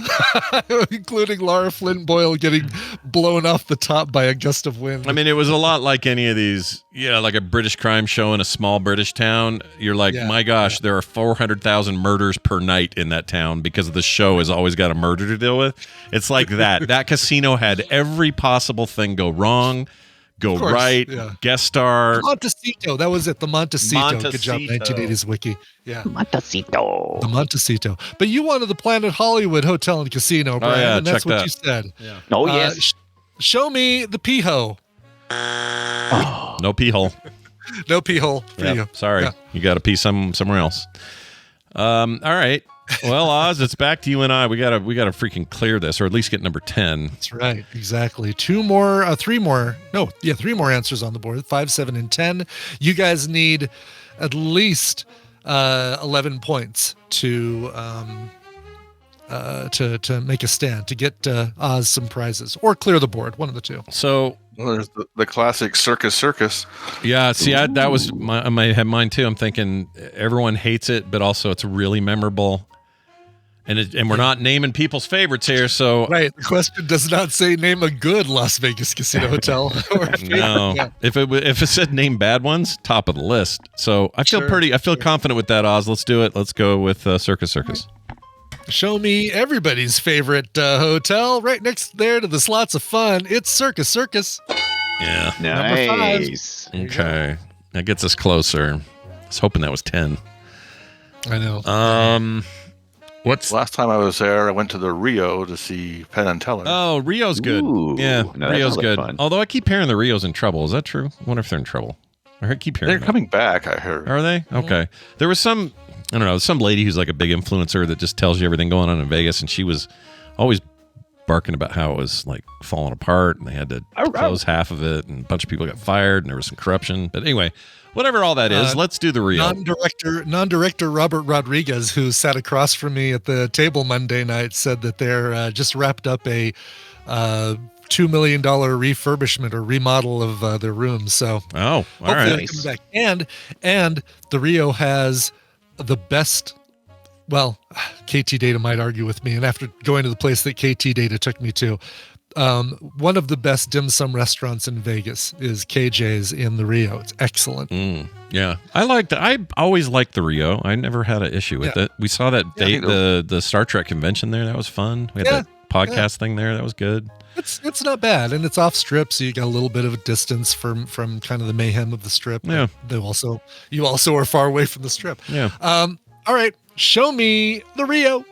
including Laura Flynn Boyle getting blown off the top by a gust of wind. I mean, it was a lot like any of these, like a British crime show in a small British town. You're like, Yeah, my gosh, there are 400,000 murders per night in that town because the show has always got a murder to deal with. It's like that. That casino had every possible thing go wrong, go course, right, yeah. guest star. Montecito. That was it. The Montecito. Good job, Montecito. 1980s wiki. Yeah. Montecito. The Montecito. But you wanted the Planet Hollywood Hotel and Casino, Brian, yeah, and that's check what that. you said. Oh yes. Show me the pee hole. No pee hole. No pee hole for Yeah, you. sorry. Yeah. You got to pee somewhere else. All right. Well, Oz, it's back to you and I. We gotta freaking clear this, or at least get number 10. That's right. Exactly. Three more answers on the board. 5, 7, and 10. You guys need at least 11 points to make a stand, to get Oz some prizes, or clear the board. One of the two. So Well, there's the classic circus. yeah, see, that was I might have mine too. I'm thinking everyone hates it, but also it's really memorable. And we're not naming people's favorites here, so Right. The question does not say name a good Las Vegas casino hotel. Or no. Yeah. If it said name bad ones, top of the list. So I feel Sure. confident with that, Oz. Let's do it. Let's go with Circus. Show me everybody's favorite hotel right next there to the slots of fun. It's Circus. Yeah. Number 5. Nice. Okay. That gets us closer. I was hoping that was 10. I know. What's Last time I was there, I went to the Rio to see Penn and Teller. Oh, Rio's good. Ooh, Yeah, no, that Rio's sounds like good. fun. Although I keep hearing the Rio's in trouble. Is that true? I wonder if they're in trouble. I keep hearing They're that. coming back, I heard. Are they? Okay. There was some, I don't know, some lady who's like a big influencer that just tells you everything going on in Vegas, and she was always barking about how it was like falling apart, and they had to close half of it, and a bunch of people got fired, and there was some corruption. But anyway, whatever all that is, let's do the Rio. Non-director Robert Rodriguez, who sat across from me at the table Monday night, said that they're just wrapped up a $2 million refurbishment or remodel of their rooms. So all hopefully right. they'll come back. And the Rio has the best. Well, KT Data might argue with me, and after going to the place that KT Data took me to, one of the best dim sum restaurants in Vegas is KJ's in the Rio. It's excellent. Yeah, I always liked the Rio. I never had an issue with it. We saw that the Star Trek convention there. That was fun. We had that podcast thing there. That was good. It's not bad, and it's off strip, so you got a little bit of a distance from kind of the mayhem of the strip. Yeah. You also are far away from the strip. Yeah. All right. Show me the Rio.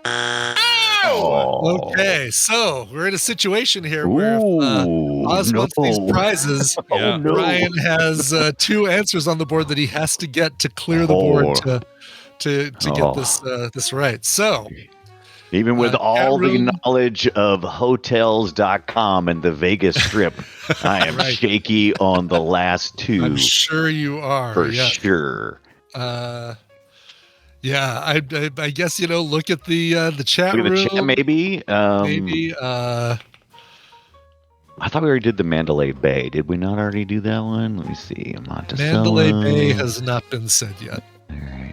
Oh. Okay, so we're in a situation here where Oz wants these prizes. Yeah. Ryan has 2 answers on the board that he has to get to clear the board to get this right. So even with all the room, knowledge of hotels.com and the Vegas Strip, I am shaky on the last 2. I'm sure you are. For sure. Yeah, I guess look at the chat Look at room. the chat, maybe. Maybe. I thought we already did the Mandalay Bay. Did we not already do that one? Let me see. Mandalay Bay has not been said yet. All right.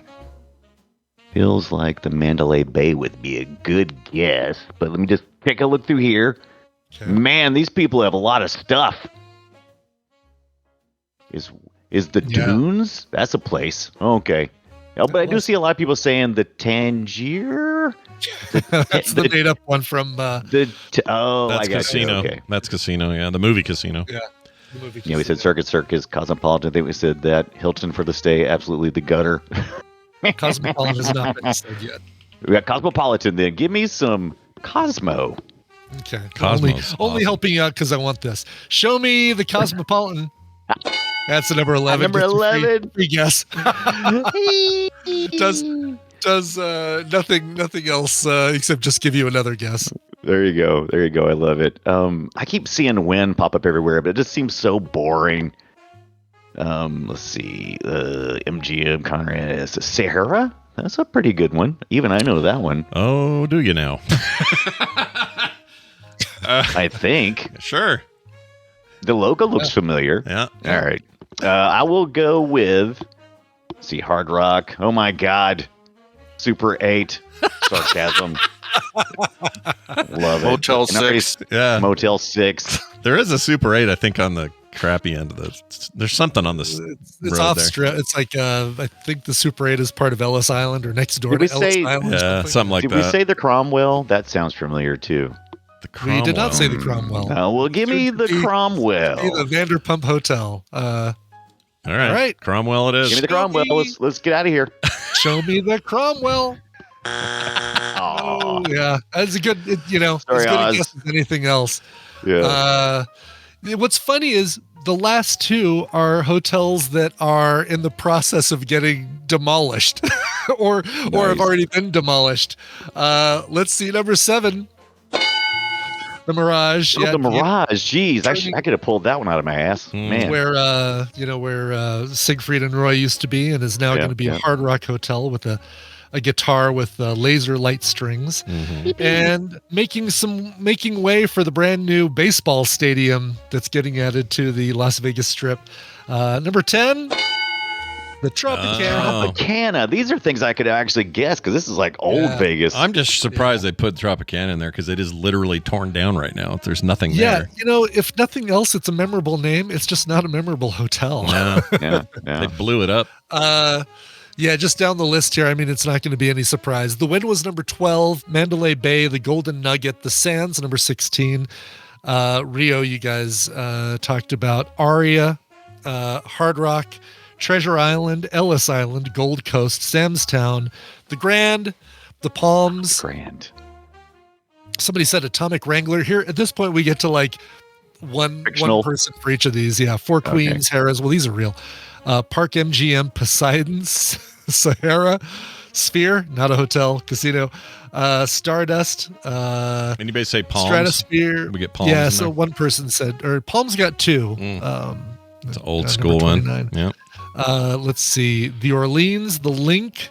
Feels like the Mandalay Bay would be a good guess, but let me just take a look through here. Okay. Man, these people have a lot of stuff. Is the Dunes? That's a place. Okay. Oh, but I do see a lot of people saying the Tangier. That's the made-up one from. That's I got Casino. Okay. That's Casino. Yeah, the movie Casino. Yeah. The movie Yeah, we Casino. said Circus, Cosmopolitan. I think we said that Hilton for the stay, absolutely the gutter. Cosmopolitan has not been said yet. We got Cosmopolitan. Then give me some Cosmo. Okay. Cosmos. Only helping you out because I want this. Show me the Cosmopolitan. That's the number 11. Number Gets you 11. Free guess. does nothing else except just give you another guess. There you go. I love it. I keep seeing Win pop up everywhere, but it just seems so boring. Let's see. MGM Conrad Sahara. That's a pretty good one. Even I know that one. Oh, do you now? I think. Sure. The logo looks familiar. Yeah. All right. I will go with, let's see, Hard Rock. Oh my God. Super 8. Sarcasm. Love it. Motel And I already- 6. Yeah. Motel 6. There is a Super 8, I think, on the crappy end of the. There's something on this. It's road off there. strip. It's like I think the Super 8 is part of Ellis Island or next door Did to we Ellis say- Island. or Yeah, something like Did that. we say the Cromwell? That sounds familiar too. The We did not Cromwell. say the Cromwell. Well, give me the Be the Cromwell. Vanderpump Hotel. All right. All right. Cromwell it is. Give me the Cromwell. Let's get out of here. Show me the Cromwell. Aw. Oh, yeah. That's a good, Sorry, as good a Oz. guess as anything else. Yeah. What's funny is the last 2 are hotels that are in the process of getting demolished or have already been demolished. Let's see, number 7. The Mirage. The Mirage. Jeez, turning- I could have pulled that one out of my ass. Man. Where Siegfried and Roy used to be, and is now Yeah, going to be yeah. a Hard Rock hotel with a guitar with laser light strings, and making way for the brand new baseball stadium that's getting added to the Las Vegas Strip. Number 10, the Tropicana. Tropicana. These are things I could actually guess because this is like old Vegas. I'm just surprised they put Tropicana in there because it is literally torn down right now. There's nothing Yeah, there. if nothing else, it's a memorable name. It's just not a memorable hotel. Yeah. They blew it up. Yeah, just down the list here. I mean, it's not going to be any surprise. The Win was number 12, Mandalay Bay, the Golden Nugget, the Sands, number 16. Rio, you guys talked about. Aria, Hard Rock, Treasure Island, Ellis Island, Gold Coast, Sam's Town, the Grand, the Palms. Grand. Somebody said Atomic Wrangler. Here at this point, we get to like one person for each of these. Yeah, Four Queens, Harrah's. Well, these are real. Park MGM, Poseidon's, Sahara, Sphere, not a hotel, casino, Stardust. Anybody say Palms? Stratosphere. We get Palms. Yeah, so one person said, or Palms got 2. It's an old school one. Yeah. Let's see. The Orleans, the Link,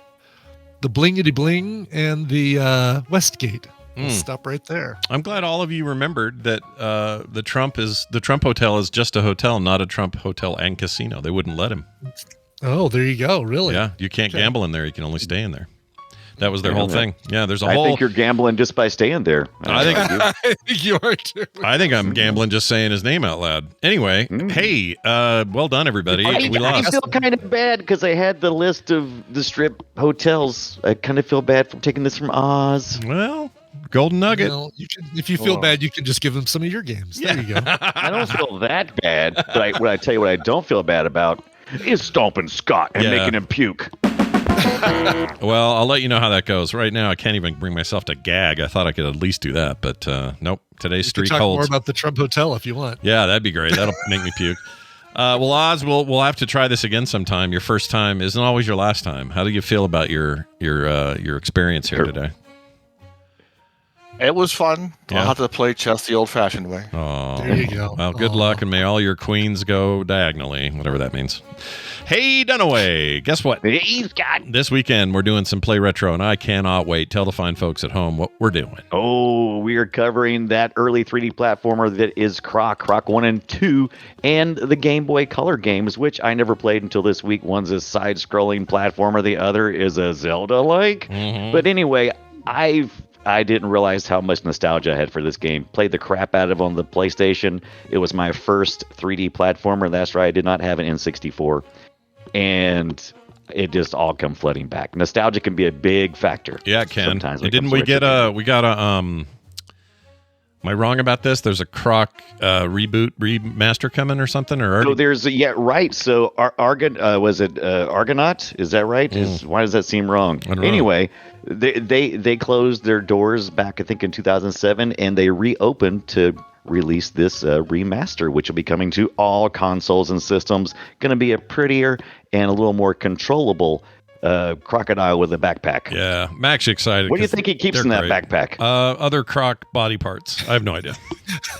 the Blingity Bling, and the Westgate. We'll stop right there. I'm glad all of you remembered that the Trump Hotel is just a hotel, not a Trump hotel and casino. They wouldn't let him. Oh, there you go. Really? Yeah, you can't gamble in there. You can only stay in there. That was their whole thing. Yeah, there's a I whole. I think you're gambling just by staying there. I think I think you are too. I think I'm gambling just saying his name out loud. Anyway, hey, well done, everybody. We lost. I feel kind of bad because I had the list of the Strip hotels. I kind of feel bad for taking this from Oz. Well, Golden Nugget. Well, you can, if you feel bad, you can just give them some of your games. There you go. I don't feel that bad, but what I don't feel bad about is stomping Scott and making him puke. Well, I'll let you know how that goes. Right now, I can't even bring myself to gag. I thought I could at least do that, but nope. Today's streak talk holds. More about the Trump Hotel if you want. Yeah, that'd be great. That'll make me puke. Well, Oz, we'll have to try this again sometime. Your first time isn't always your last time. How do you feel about your experience here today? It was fun. Yeah. I'll have to play chess the old-fashioned way. Oh, there you go. Well, good luck, and may all your queens go diagonally, whatever that means. Hey, Dunaway, guess what? Hey, Scott. This weekend, we're doing some Play Retro, and I cannot wait. Tell the fine folks at home what we're doing. Oh, we are covering that early 3D platformer that is Croc 1 and 2, and the Game Boy Color games, which I never played until this week. One's a side-scrolling platformer, the other is a Zelda-like. Mm-hmm. But anyway, I didn't realize how much nostalgia I had for this game. Played the crap out of it on the PlayStation. It was my first 3D platformer. That's right, I did not have an N64. And it just all come flooding back. Nostalgia can be a big factor. Yeah, it can. Sometimes Didn't we get am I wrong about this? There's a Croc remaster coming or something? Or So there's right. So was it Argonaut? Is that right? Why does that seem wrong? I don't know. Anyway, they closed their doors back I think in 2007, and they reopened to release this remaster, which will be coming to all consoles and systems. Going to be a prettier and a little more controllable crocodile with a backpack. Yeah, I'm actually excited. What do you think he keeps in that backpack? Other Croc body parts. I have no idea.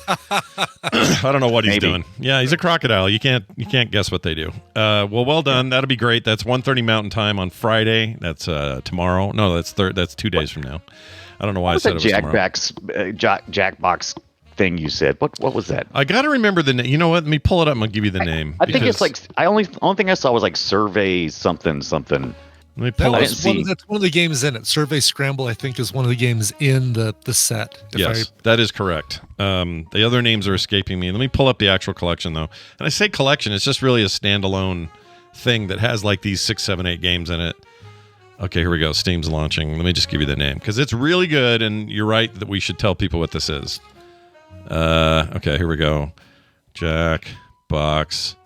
I don't know what he's doing. Yeah, he's a crocodile. You can't guess what they do. Well done. That'll be great. That's 1:30 Mountain Time on Friday. That's tomorrow. No, that's 2 days from now. I don't know why I said it was tomorrow. Jackbox thing you said. What was that? I got to remember the name. You know what? Let me pull it up and I'll give you the name. I think it's like only thing I saw was like Survey something. Let me pull that's one of the games in it. Survey Scramble, I think, is one of the games in the set. Yes, that is correct. The other names are escaping me. Let me pull up the actual collection, though. And I say collection, it's just really a standalone thing that has like these 6, 7, 8 games in it. Okay, here we go. Steam's launching. Let me just give you the name because it's really good, and you're right that we should tell people what this is. Okay, here we go. Jackbox.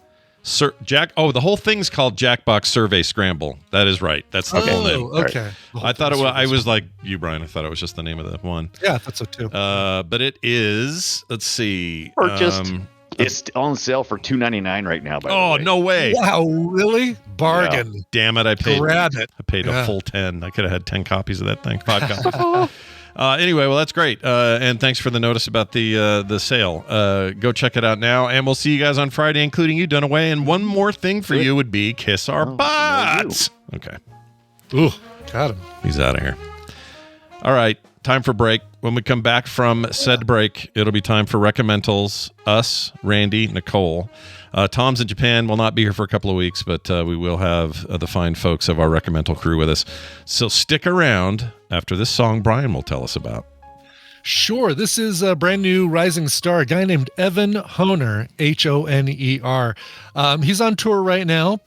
The whole thing's called Jackbox Survey Scramble. That is right. That's the whole name. Okay. I thought it was. I was like you, Brian. I thought it was just the name of the one. Yeah, I thought so too. But it is. Let's see. Purchased. It's on sale for $2.99 right now. By the way. No way! Wow, really? Bargain! Yeah. Damn it! I paid. Grab it. I paid a full 10. I could have had 10 copies of that thing. 5 copies. Anyway, well, that's great. And thanks for the notice about the sale. Go check it out now. And we'll see you guys on Friday, including you, Dunaway. And one more thing for you would be kiss our butts. Okay. Ooh, got him. He's out of here. All right. Time for break. When we come back from said break, it'll be time for recommendals. Us, Randy, Nicole. Tom's in Japan. Will not be here for a couple of weeks, but we will have the fine folks of our recommendal crew with us. So stick around. After this song, Brian will tell us about. Sure. This is a brand new rising star, a guy named Evan Honer, Honer. He's on tour right now,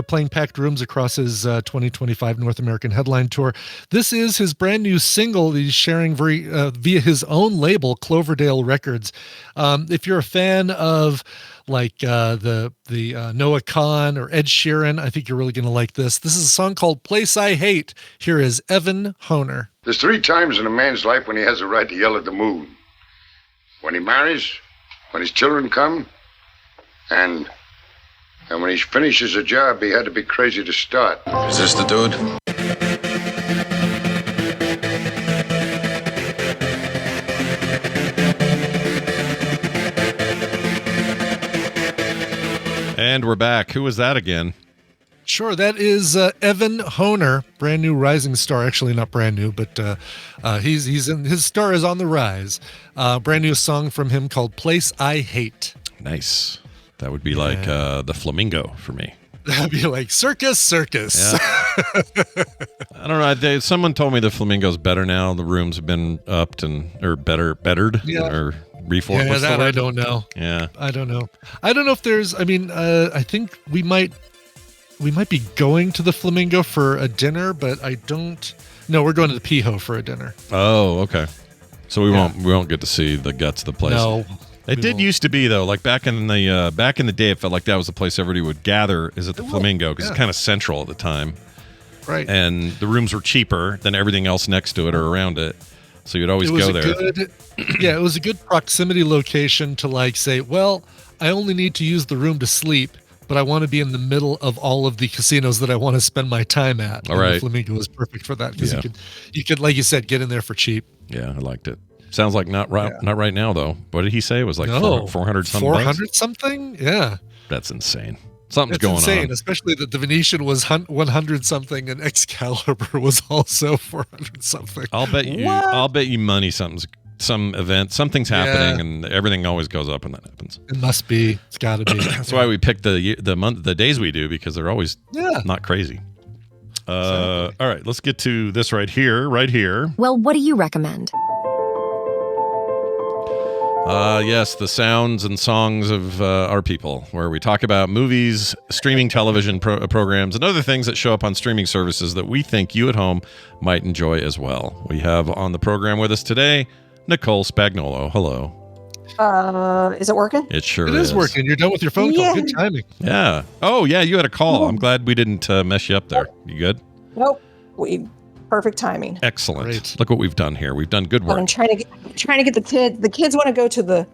playing packed rooms across his 2025 North American headline tour. This is his brand new single that he's sharing via his own label, Cloverdale Records. If you're a fan of like the Noah Kahn or Ed Sheeran, I think you're really going to like this. This is a song called Place I Hate. Here is Evan Honer. There's 3 times in a man's life when he has a right to yell at the moon. When he marries, when his children come, and when he finishes a job he had to be crazy to start. Is this the dude? And we're back. Who was that again? Sure, that is Evan Honer, brand new rising star. Actually, not brand new, but he's in, his star is on the rise. Brand new song from him called "Place I Hate." Nice. That would be like the flamingo for me. That'd be like circus. Yeah. I don't know. Someone told me the flamingo's better now. The rooms have been upped or bettered or reformed. Yeah, that I don't know. Yeah, I don't know. I don't know if there's. I mean, I think we might be going to the Flamingo for a dinner, but I don't. No, we're going to the Piho for a dinner. Oh, okay. So we won't get to see the guts of the place. No. It did used to be though, like back in the day, it felt like that was the place everybody would gather. Is at the Flamingo because it's kind of central at the time, right? And the rooms were cheaper than everything else next to it or around it, so you'd always go there. It was a good proximity location to like say, well, I only need to use the room to sleep, but I want to be in the middle of all of the casinos that I want to spend my time at. All right, the Flamingo was perfect for that because you could, like you said, get in there for cheap. Yeah, I liked it. Sounds like not right now though. What did he say? It was like 400 something. 400 something? Yeah. That's insane. Something's going on. Especially that the Venetian was 100 something and Excalibur was also 400 something. I'll bet you money some event, something's happening, and everything always goes up when that happens. It must be. It's got to be. That's why we pick the days we do, because they're always not crazy. Exactly. All right, let's get to this right here. Well, what do you recommend? Yes, the sounds and songs of our people, where we talk about movies, streaming television programs, and other things that show up on streaming services that we think you at home might enjoy as well. We have on the program with us today, Nicole Spagnolo. Hello. Is it working? It sure is. It is working. You're done with your phone call. Good timing. Yeah. Oh, yeah, you had a call. I'm glad we didn't mess you up there. You good? Nope. Perfect timing. Excellent. Great. Look what we've done here. We've done good work. I'm trying to get the kids. The kids want to go to the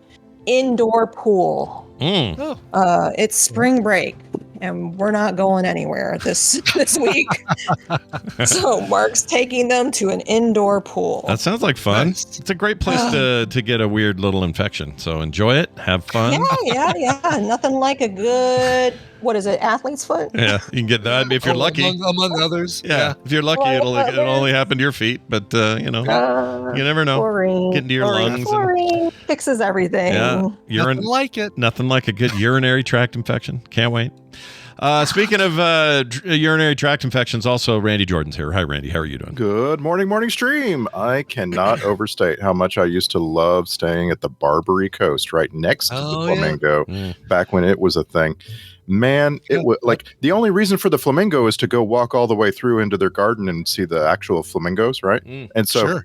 indoor pool. It's spring break, and we're not going anywhere this week. So Mark's taking them to an indoor pool. That sounds like fun. Nice. It's a great place to get a weird little infection. So enjoy it. Have fun. Yeah. Nothing like a good. What is it? Athlete's foot? Yeah, you can get that if you're lucky. Among others. Yeah, if you're lucky, it'll only happen to your feet. But you never know. Chlorine, get into your lungs. Chlorine fixes everything. Yeah, nothing like a good urinary tract infection. Can't wait. Speaking of urinary tract infections, also Randy Jordan's here. Hi, Randy. How are you doing? Good morning stream. I cannot overstate how much I used to love staying at the Barbary Coast right next to the Flamingo back when it was a thing. Man, it was like the only reason for the Flamingo is to go walk all the way through into their garden and see the actual flamingos, right? And so,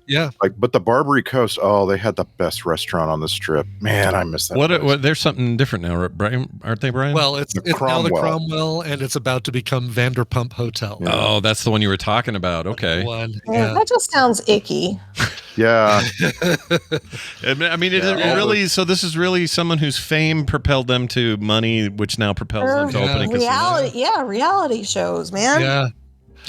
but the Barbary Coast, they had the best restaurant on the strip. Man, I miss that. What there's something different now, Brian, aren't they, Brian? Well, it's now the Cromwell, and it's about to become Vanderpump Hotel. Yeah. Oh, that's the one you were talking about. Okay. That just sounds icky. Yeah. I mean, really. So this is really someone whose fame propelled them to money, which now propels them to opening reality shows, man. Yeah.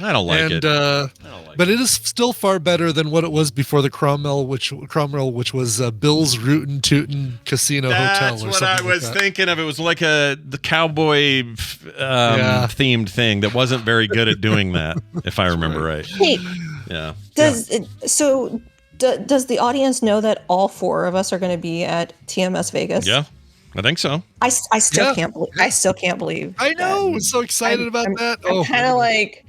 I don't like it. But it is still far better than what it was before the Cromwell, which was Bill's Rootin' Tootin' Casino Hotel. That's what I was thinking of. It was like the cowboy themed thing that wasn't very good at doing that, if I remember right. Hey, does the audience know that all 4 of us are going to be at TMS Vegas? Yeah. I think so. I still can't believe. I still can't believe. I know. I'm so excited about that. I'm kind of like,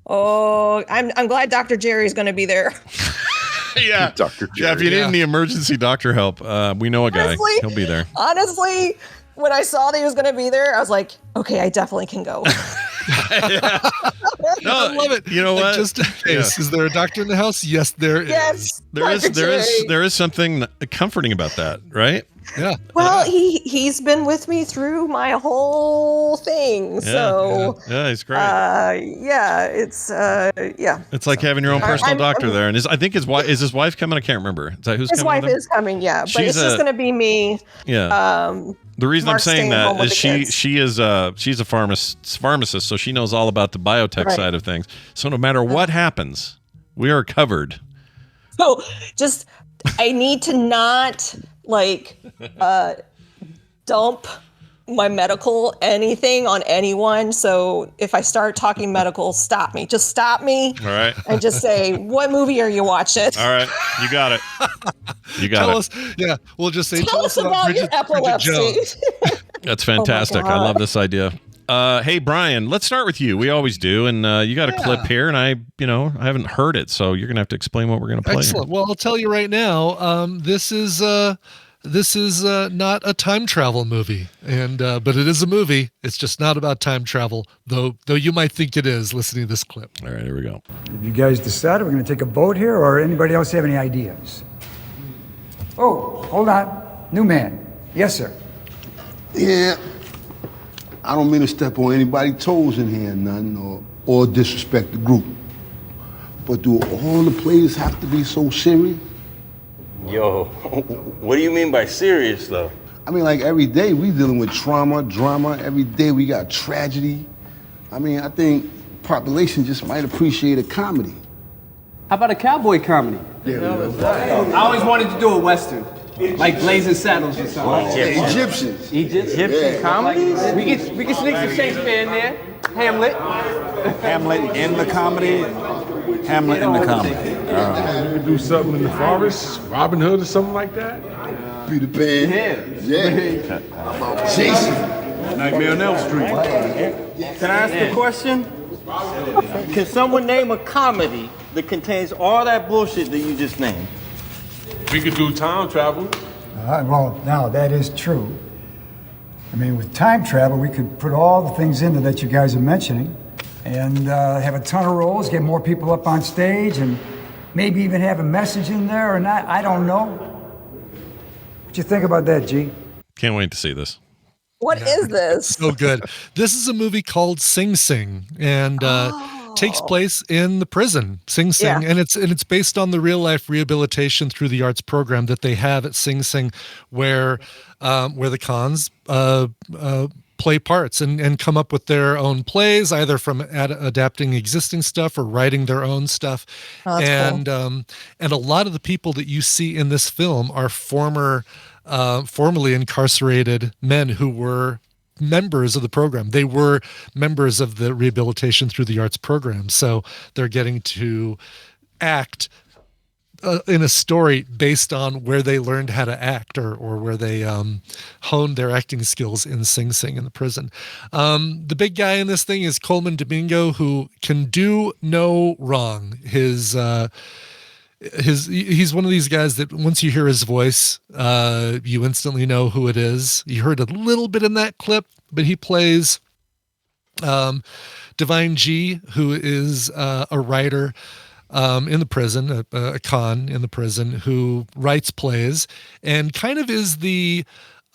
I'm glad Dr. Jerry's going to be there. Yeah, Dr. Jerry. Yeah, if you need any emergency doctor help, we know a guy. He'll be there. Honestly, when I saw that he was going to be there, I was like, okay, I definitely can go. No, I love it. You know what? Just in case, is there a doctor in the house? Yes, there is. Yes, there is something comforting about that, right? Yeah. Well, he's been with me through my whole thing. So yeah, he's great. It's It's like having your own personal doctor there. And I think his wife coming? I can't remember. Is that who's his coming? His wife is coming, yeah. But it's just going to be me. Yeah. The reason Mark's I'm saying that is she's a pharmacist, so she knows all about the biotech side of things. So no matter what happens, we are covered. So I need to not dump my medical anything on anyone. So if I start talking medical, stop me. Just stop me. All right. And just say, what movie are you watching? All right. You got it. Tell us. Yeah. We'll just say, tell us about your epilepsy. That's fantastic. I love this idea. Hey, Brian, let's start with you. We always do. And you got a clip here, and I haven't heard it. So you're going to have to explain what we're going to play. Excellent. Well, I'll tell you right now, this is not a time travel movie, but it is a movie. It's just not about time travel, though you might think it is listening to this clip. All right, here we go. Have you guys decided we're going to take a boat here, or anybody else have any ideas? Oh, hold on. New man. Yes, sir. Yeah. I don't mean to step on anybody's toes in here, none, or disrespect the group. But do all the players have to be so serious? Yo, what do you mean by serious, though? I mean, like, every day we dealing with trauma, drama. Every day we got tragedy. I mean, I think population just might appreciate a comedy. How about a cowboy comedy? Yeah, I always wanted to do a Western, like Blazing Saddles or something. Egyptians. Egyptian comedies? We can sneak some Shakespeare in there. Hamlet. Hamlet in the comedy. Hamlet in the comedy. You do something in the forest, Robin Hood or something like that? Peter Pan. Yeah. Jason. Nightmare on Elm Street. Can I ask a question? Can someone name a comedy that contains all that bullshit that you just named? We could do time travel. Well, now that is true. I mean, with time travel, we could put all the things in there that you guys are mentioning and have a ton of roles, get more people up on stage, and maybe even have a message in there or not. I don't know. What you think about that, G? Can't wait to see this. What is this? So good. This is a movie called Sing Sing, and takes place in the prison, Sing Sing, and it's based on the real life rehabilitation through the arts program that they have at Sing Sing, where the cons play parts and come up with their own plays, either from adapting existing stuff or writing their own stuff. And a lot of the people that you see in this film are formerly incarcerated men who were members of the program. They were members of the rehabilitation through the arts program. So they're getting to act in a story based on where they learned how to act or where they honed their acting skills in Sing Sing in the prison. The big guy in this thing is Coleman Domingo, who can do no wrong. He's one of these guys that once you hear his voice, you instantly know who it is. You heard a little bit in that clip, but he plays Divine G, who is a writer in the prison, a con in the prison, who writes plays and kind of is the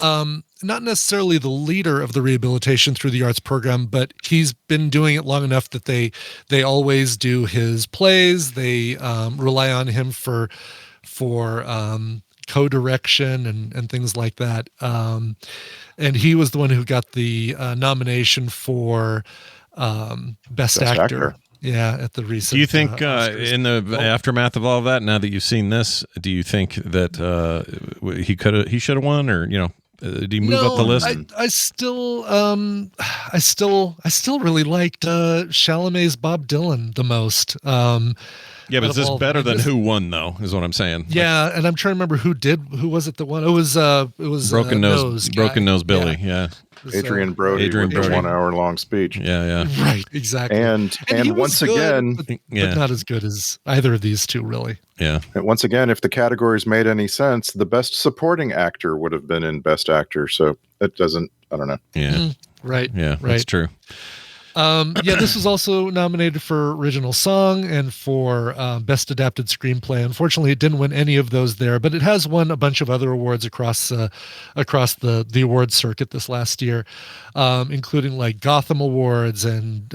not necessarily the leader of the rehabilitation through the arts program, but he's been doing it long enough that they always do his plays. They rely on him for co-direction and things like that. And he was the one who got the nomination for Best Actor. Yeah, at the recent. Do you think in the aftermath of all of that, now that you've seen this, do you think that he should have won, or did he move up the list? I still really liked Chalamet's Bob Dylan the most. Yeah, but is this better than who won, though? Is what I'm saying. Yeah, and I'm trying to remember who was it that won? It was Broken Nose Billy. Yeah. Adrian Brody with the 1 hour long speech. Yeah. Right, exactly. And once again, but not as good as either of these two, really. Yeah. And once again, if the categories made any sense, the best supporting actor would have been in Best Actor. So it doesn't. I don't know. Yeah. Right. Yeah. Right. That's true. This was also nominated for original song and for best adapted screenplay. Unfortunately, it didn't win any of those there, but it has won a bunch of other awards across the awards circuit this last year, including like Gotham Awards and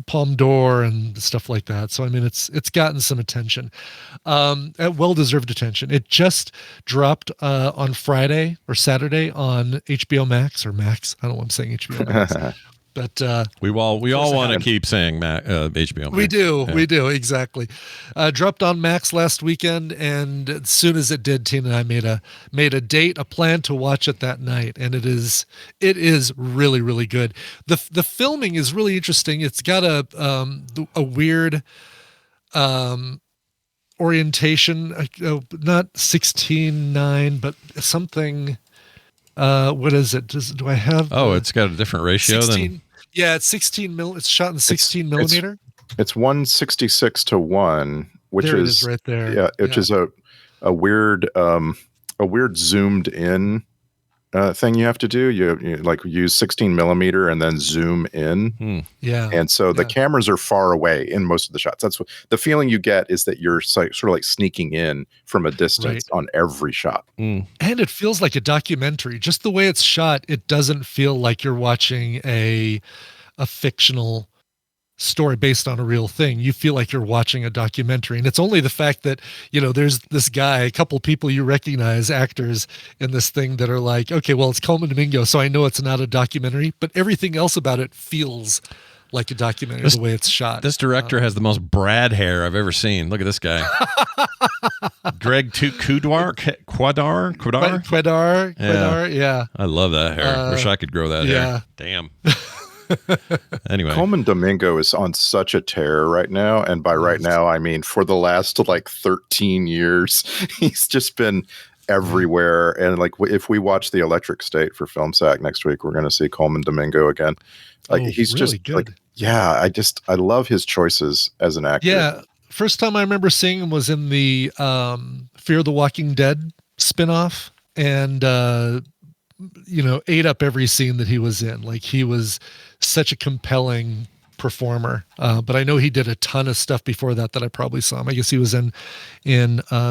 Palme d'Or and stuff like that. So I mean, it's gotten some attention, well-deserved attention. It just dropped on Friday or Saturday on HBO Max or Max. I don't know why I'm saying HBO Max. But we all want to keep saying HBO Max. We do exactly. Dropped on Max last weekend, and as soon as it did, Tina and I made a plan to watch it that night, and it is really, really good. The filming is really interesting. It's got a weird orientation, not 16:9, but something. What is it? Do I have? It's got a different ratio 16, than. Yeah, it's 16 mil. It's shot in 16 millimeter. It's 166:1, which there it is right there. Yeah, which is a weird zoomed in thing you have to do. You like use 16 millimeter and then zoom in. Yeah. And so the cameras are far away in most of the shots. That's what the feeling you get is that you're sort of like sneaking in from a distance on every shot. And it feels like a documentary. Just the way it's shot, it doesn't feel like you're watching a fictional story based on a real thing. You feel like you're watching a documentary, and it's only the fact that there's this guy, a couple people you recognize, actors in this thing that are like, okay, well, it's Coleman Domingo, so I know it's not a documentary, but everything else about it feels like a documentary. The way it's shot. This director has the most Brad hair I've ever seen. Look at this guy. Greg Quadar. Yeah. I love that hair. Wish I could grow that hair. Damn. Anyway, Coleman Domingo is on such a tear right now, and by right now I mean for the last like 13 years he's just been everywhere. And like if we watch The Electric State for Film Sack next week, we're going to see Coleman Domingo again. Like he's really just good. Like, yeah, I love his choices as an actor. Yeah, first time I remember seeing him was in the Fear the Walking Dead spinoff, and ate up every scene that he was in. Like he was such a compelling performer. But I know he did a ton of stuff before that I probably saw him. I guess he was in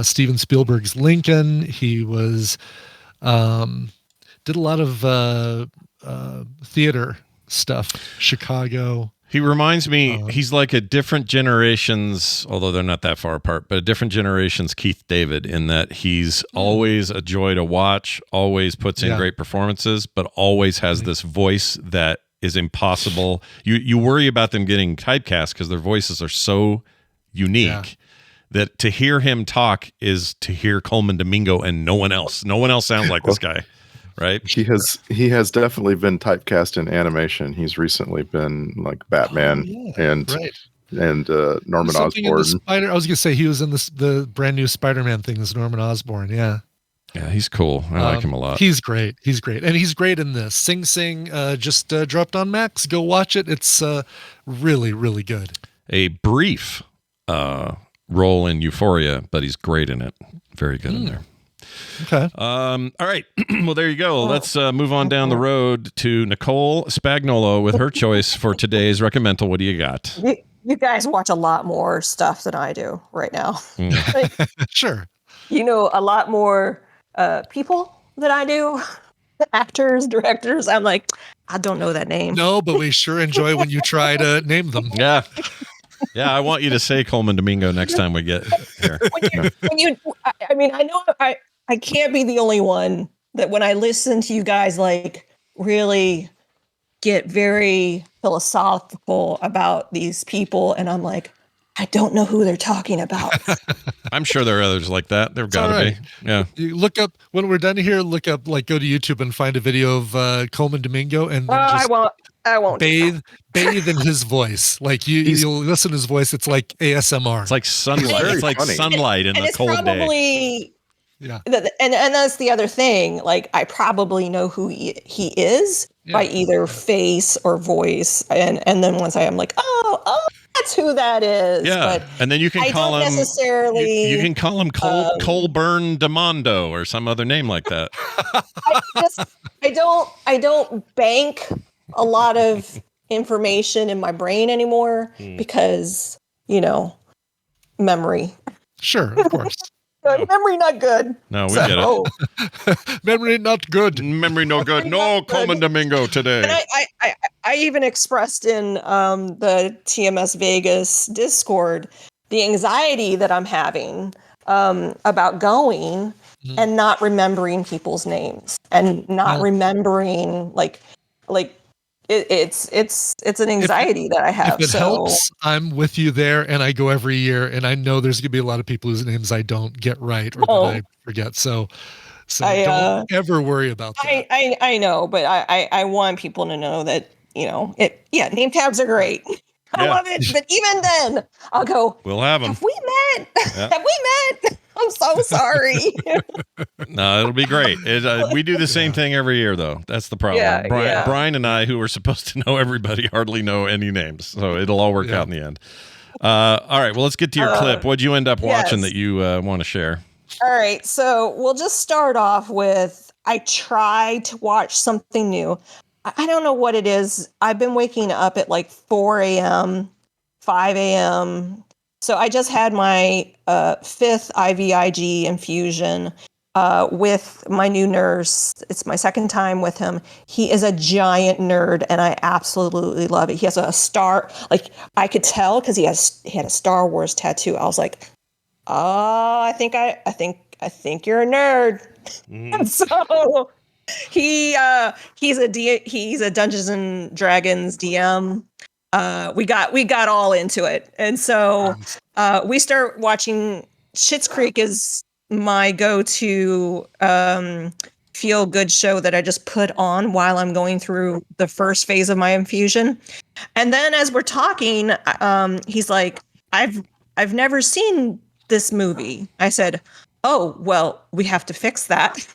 Steven Spielberg's Lincoln. He was did a lot of theater stuff, Chicago. He reminds me, he's like a different generation's, although they're not that far apart, but a different generation's Keith David in that he's always a joy to watch, always puts in great performances, but always has this voice that is impossible. You worry about them getting typecast because their voices are so unique that to hear him talk is to hear Coleman Domingo and no one else. No one else sounds like this guy. Right. He has definitely been typecast in animation. He's recently been like Batman and Norman Osborn. I was gonna say he was in the brand new Spider-Man thing as Norman Osborn. Yeah, he's cool. I like him a lot. He's great, and he's great in this. Sing Sing just dropped on Max. Go watch it. It's really, really good. A brief role in Euphoria, but he's great in it. Very good in there. Okay. All right. Well, there you go. Let's move on down the road to Nicole Spagnuolo with her choice for today's recommendal. What do you got? You guys watch a lot more stuff than I do right now. Sure. A lot more people than I do. Actors, directors. I'm like, I don't know that name. No, but we sure enjoy when you try to name them. Yeah. Yeah, I want you to say Coleman Domingo next time we get here. I know I can't be the only one that when I listen to you guys like really get very philosophical about these people, and I'm like, I don't know who they're talking about. I'm sure there are others like that. There've got to be. Yeah. You look up when we're done here. Look up, like, go to YouTube and find a video of Coleman Domingo, and I won't bathe in his voice. Like you'll listen to his voice. It's like ASMR. It's like sunlight. It's like sunlight in the cold day. Yeah. And that's the other thing. Like, I probably know who he is by either face or voice, and then once I'm like, oh, that's who that is. Yeah, but and then you can call him necessarily. You can call him Colburn Demondo or some other name like that. I don't bank a lot of information in my brain anymore because, memory. Sure, of course. Memory not good. No, we get it. Memory not good. Memory no good. No common Domingo today. And I even expressed in the TMS Vegas Discord the anxiety that I'm having about going and not remembering people's names and not remembering it's an anxiety that I have. If it helps, I'm with you there, and I go every year, and I know there's gonna be a lot of people whose names I don't get right or that I forget. So don't ever worry about that. I know, but I want people to know that name tags are great. I love it, but even then, I'll go. We'll have them. Have we met? Yeah. Have we met? I'm so sorry. No, it'll be great. We do the same thing every year, though. That's the problem. Yeah, Brian and I, who are supposed to know everybody, hardly know any names. So it'll all work out in the end. All right. Well, let's get to your clip. What'd you end up watching that you want to share? All right. So we'll just start off with I tried to watch something new. I don't know what it is. I've been waking up at like 4 a.m., 5 a.m. So I just had my 5th IVIG infusion with my new nurse. It's my 2nd time with him. He is a giant nerd, and I absolutely love it. He has a star, I could tell because he had a Star Wars tattoo. I was like, oh, I think you're a nerd. And so he's a Dungeons and Dragons DM. We got all into it, and so we start watching. Schitt's Creek is my go-to feel good show that I just put on while I'm going through the first phase of my infusion. And then as we're talking, he's like, I've never seen this movie. I said, oh, well, we have to fix that.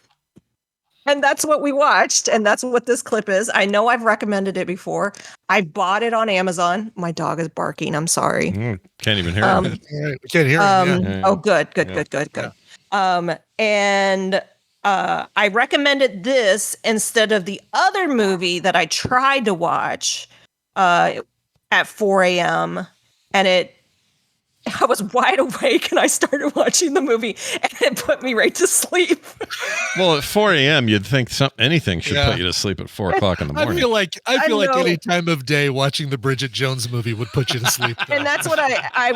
And that's what we watched. And that's what this clip is. I know I've recommended it before. I bought it on Amazon. My dog is barking. I'm sorry. Can't even hear him. We can't hear him. Yeah. Oh, good. And I recommended this instead of the other movie that I tried to watch at 4 a.m. And I was wide awake and I started watching the movie and it put me right to sleep. Well, at 4 a.m., you'd think anything should put you to sleep at 4 o'clock in the morning. I feel like any time of day watching the Bridget Jones movie would put you to sleep. And that's what I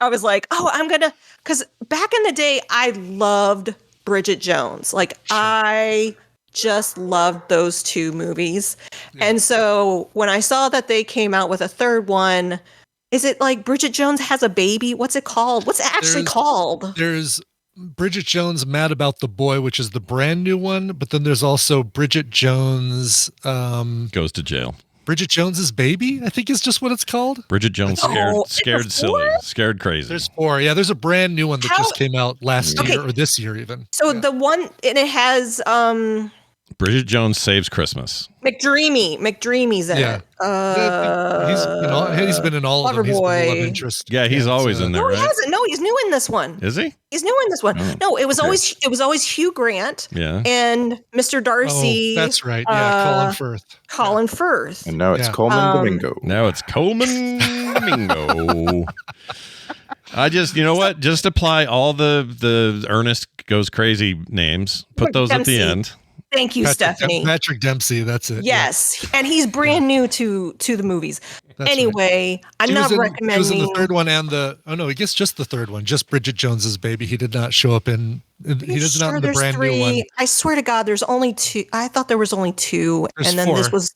was like, because back in the day, I loved Bridget Jones. I just loved those 2 movies. Yeah. And so when I saw that they came out with a 3rd one, is it like Bridget Jones Has a Baby? What's it called? What's it actually called? There's Bridget Jones Mad About the Boy, which is the brand new one. But then there's also Bridget Jones Goes to Jail. Bridget Jones's Baby, I think is just what it's called. Bridget Jones Scared Silly, Scared Crazy. There's 4. Yeah, there's a brand new one that just came out last year or this year even. So the one, and it has Bridget Jones Saves Christmas. McDreamy's in it. He's been in all of them. He's been a love interest. Yeah, he's always in there. No, right? he hasn't. No, he's new in this one. Is he? He's new in this one. Oh, no, it was always Hugh Grant. Yeah. And Mr. Darcy. Oh, that's right. Yeah, Colin Firth. And now it's Coleman Domingo. Now it's Coleman Domingo. I just, you know what? Just apply all the Ernest Goes Crazy names. Put those at the end. Thank you, Stephanie. Patrick Dempsey, that's it. Yes, and he's brand new to the movies. That's anyway, right. I'm not recommending. He was in the 3rd one and I guess just the 3rd one, just Bridget Jones's Baby. He did not show up in. He does not in the brand new one. I swear to God, there's only 2. I thought there was only 2, there's and then 4. This was.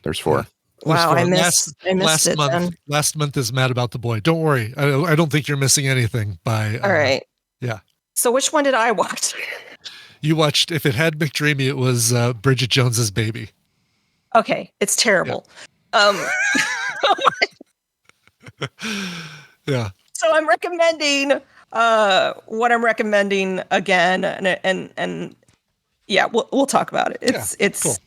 There's 4. Wow, I missed it. Last month is Mad About the Boy. Don't worry, I don't think you're missing anything. All right. Yeah. So which one did I watch? You watched, if it had McDreamy, it was Bridget Jones's Baby. Okay, it's terrible. Yeah. So I'm recommending what I'm recommending again, and yeah, we'll talk about it. It's cool.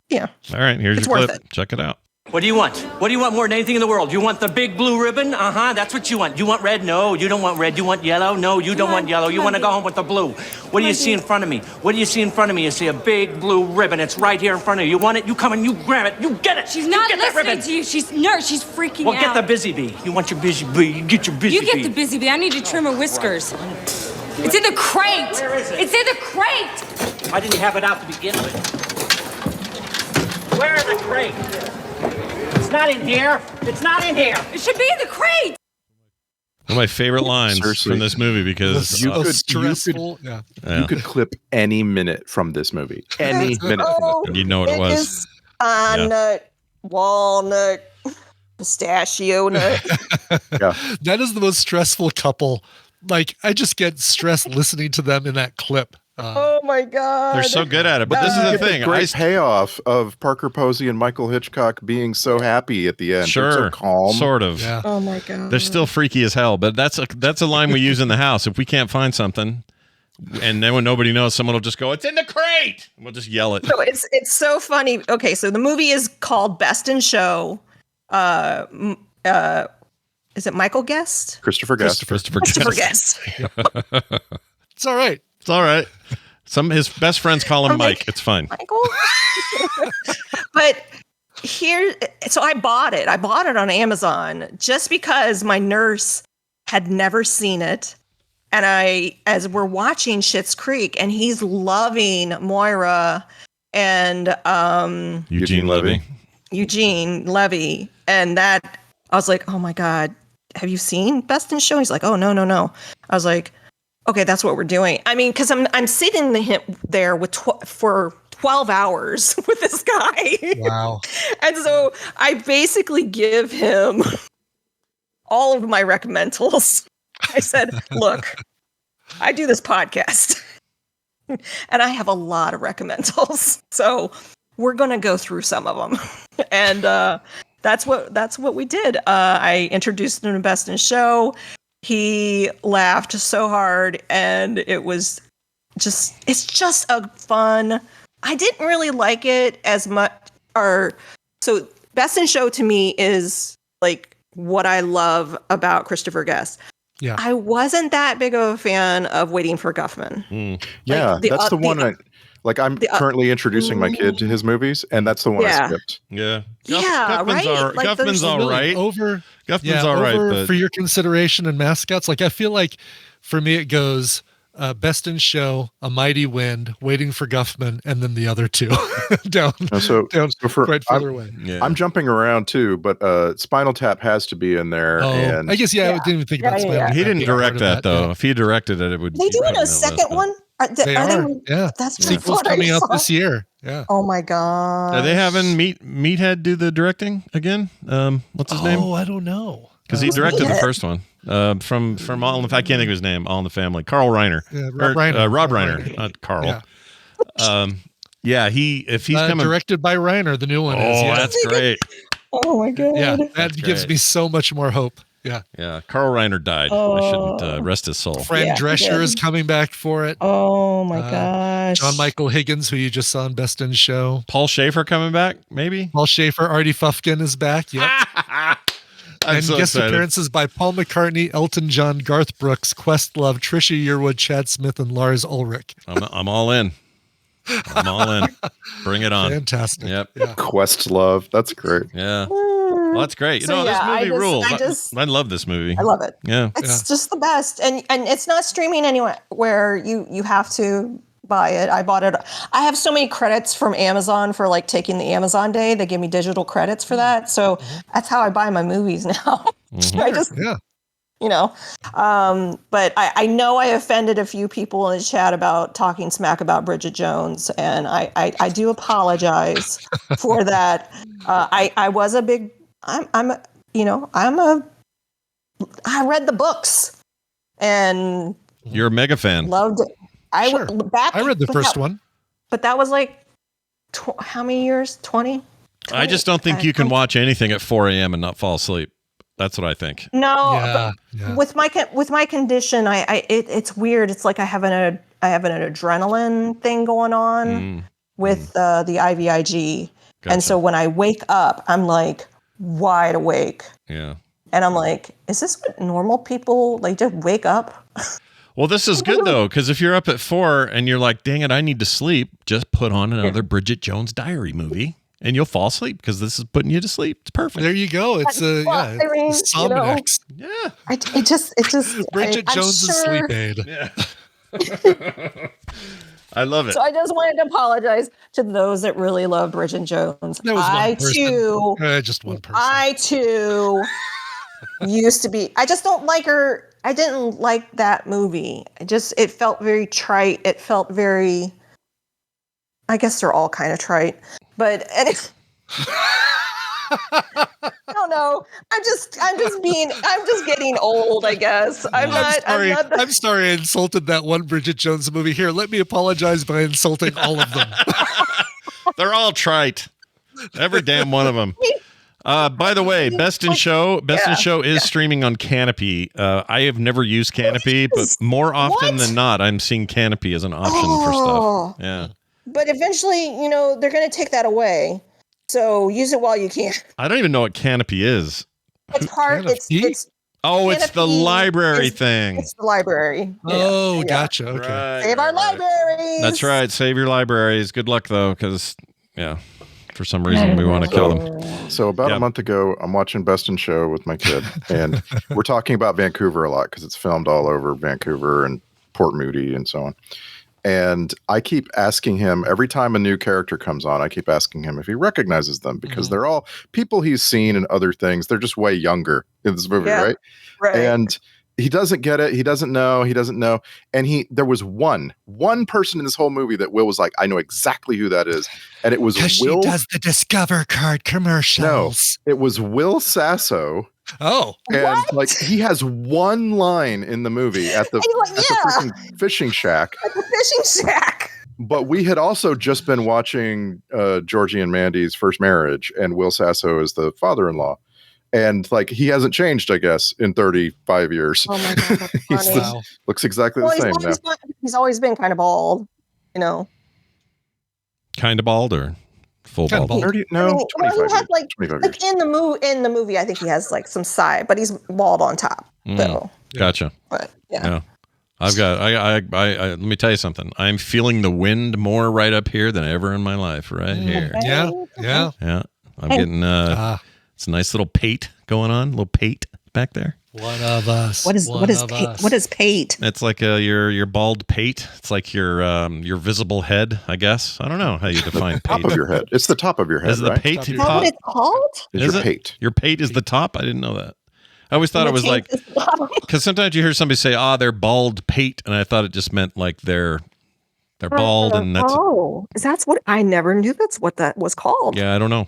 Yeah. All right, here's it's your worth clip. it. Check it out. What do you want? What do you want more than anything in the world? You want the big blue ribbon? Uh-huh, that's what you want. You want red? No, you don't want red. You want yellow? No, you don't want yellow. You want to go home with the blue. What do you see in front of me? What do you see in front of me? You see a big blue ribbon. It's right here in front of you. You want it? You come and you grab it. You get it. She's not get that listening ribbon. to you. She's freaking Well, out. get the busy bee. You want your busy bee. You get your busy bee. You get the busy bee. I need to trim her whiskers. It's in the crate. Where is it? It's in the crate. Why didn't you have it out to begin with? Where's the crate? It's not in here. It's not in here. It should be in the crate. One of my favorite lines Seriously. from this movie because You could clip any minute from this movie. Any minute from this movie. You know what it was. Is nut, walnut, pistachio nut. That is the most stressful couple. Like, I just get stressed listening to them in that clip. Oh my god, they're so good at it. But this is the thing. Great payoff of Parker Posey and Michael Hitchcock being so happy at the end. Sure, They're so calm. sort of. Yeah. Oh my god, They're still freaky as hell. But that's a line we use in the house. If we can't find something, and then when nobody knows, someone will just go, "It's in the crate." We'll just yell it. So it's so funny. Okay, so the movie is called Best in Show. Is it Michael Guest? Christopher Guest. Christopher Guest. It's all right. It's all right. His best friends call him Mike. It's fine. Michael. But so I bought it. I bought it on Amazon just because my nurse had never seen it. And as we're watching Schitt's Creek, and he's loving Moira and Eugene Levy. And that I was like, oh my God, have you seen Best in Show? He's like, oh no. I was like, okay, that's what we're doing. I mean, because I'm sitting there for 12 hours with this guy. Wow. And so I basically give him all of my recommendals. I said, look, I do this podcast and I have a lot of recommendals. So we're going to go through some of them. And that's what we did. I introduced him to Best in Show. He laughed so hard, and it's just a fun. I didn't really like it as much. So Best in Show to me is like what I love about Christopher Guest. Yeah, I wasn't that big of a fan of Waiting for Guffman. Yeah, that's the one I'm currently introducing my kid to his movies, and that's the one I skipped. Yeah. Right? Guffman's all right. Guffman's all right. But for your consideration and mascots, like I feel like for me it goes Best in Show, A Mighty Wind, Waiting for Guffman, and then the other two down quite further away. Yeah. I'm jumping around too, but Spinal Tap has to be in there. Oh, and I guess I didn't even think about Spinal Tap. He didn't direct that though. Yeah. If he directed it, it would. They doing a second one? They are. Yeah. That's sequel's coming out this year. Yeah. Oh my god. Are they having Meathead do the directing again? What's his name? Oh, I don't know. Because he directed the first one. From All in the I can't think of his name. All in the Family. Carl Reiner. Yeah, Rob Reiner. Not Carl. Yeah. If he's coming directed by Reiner, the new one is. Yeah. That's great. Oh my god. Yeah, that gives me so much more hope. Yeah. Yeah. Carl Reiner died. I shouldn't rest his soul. Fran Drescher is coming back for it. Oh my gosh. John Michael Higgins, who you just saw in Best in Show. Paul Schaefer coming back, maybe? Paul Schaefer, Artie Fufkin is back. Yep. And so guest excited. appearances by Paul McCartney, Elton John, Garth Brooks, Questlove, Trisha Yearwood, Chad Smith, and Lars Ulrich. I'm all in. I'm all in. Bring it on. Fantastic. Yep. Yeah. Questlove. That's great. Yeah. Well, that's great. So, this movie rules. I I love this movie. I love it. Yeah. It's just the best. And it's not streaming anywhere where you have to buy it. I bought it. I have so many credits from Amazon for like taking the Amazon day. They give me digital credits for that. So that's how I buy my movies now. I just, but I know I offended a few people in the chat about talking smack about Bridget Jones. And I do apologize for that. I was a big, I read the books and you're a mega fan. Loved it. I read the first one, but that was like how many years? 20? I just don't think you can watch anything at 4 a.m. and not fall asleep. That's what I think. No, with my condition, it's weird. It's like I have an adrenaline thing going on with the IVIG, Gotcha. And so when I wake up, I'm like wide awake. Yeah. And I'm like, is this what normal people like just wake up? Well, this is good though, because if you're up at 4 and you're like, dang it, I need to sleep, just put on another Bridget Jones Diary movie and you'll fall asleep because this is putting you to sleep. It's perfect. There you go. It's Somninex. Yeah. It just Bridget Jones's sleep aid. Yeah. I love it. So I just wanted to apologize to those that really love Bridget Jones. There was one person. Just one person. I too used to be. I just don't like her. I didn't like that movie. It felt very trite. It felt very. I guess they're all kind of trite, but I don't know. I'm just getting old, I guess. I'm sorry I insulted that one Bridget Jones movie. Here, let me apologize by insulting all of them. They're all trite. Every damn one of them. By the way, Best in Show is streaming on Canopy. I have never used Canopy, but more often than not, I'm seeing Canopy as an option for stuff. Yeah. But eventually, they're going to take that away. So use it while you can. I don't even know what Canopy is. It's part. It's it's the library thing. It's the library. Oh, gotcha. Okay. Right, Save our libraries. That's right. Save your libraries. Good luck though, because for some reason we want to kill them. So about a month ago, I'm watching Best in Show with my kid, and we're talking about Vancouver a lot because it's filmed all over Vancouver and Port Moody and so on. And I keep asking him every time a new character comes on, I keep asking him if he recognizes them because they're all people he's seen in other things. They're just way younger in this movie, right? And he doesn't get it. He doesn't know. And there was one person in this whole movie that Will was like, I know exactly who that is. And it was Will. She does the Discover card commercials. No, it was Will Sasso. Oh, and he has one line in the movie at the freaking fishing shack. At the fishing shack. But we had also just been watching Georgie and Mandy's First Marriage, and Will Sasso is the father-in-law. And he hasn't changed, I guess, in 35 years. Oh my God, that's funny. Looks exactly the same now. He's always been kind of bald, Kind of bald or full bald? 30, no, 25. He had 25 years. in the movie, I think he has some side, but he's bald on top. So Gotcha. But yeah. I've got. I. Let me tell you something. I'm feeling the wind more right up here than ever in my life. Right here. Yeah. I'm getting. It's a nice little pate going on. Little pate back there. One of us. What is pate? It's like your bald pate. It's like your visible head, I guess. I don't know how you define pate. Top of your head. It's the top of your head. Is the pate Is that what it's called? Is your pate. Your pate is the top? I didn't know that. I always thought it was like, because sometimes you hear somebody say, they're bald pate, and I thought it just meant like they're bald, and that's. Oh, that's what I never knew. That's what that was called. Yeah, I don't know.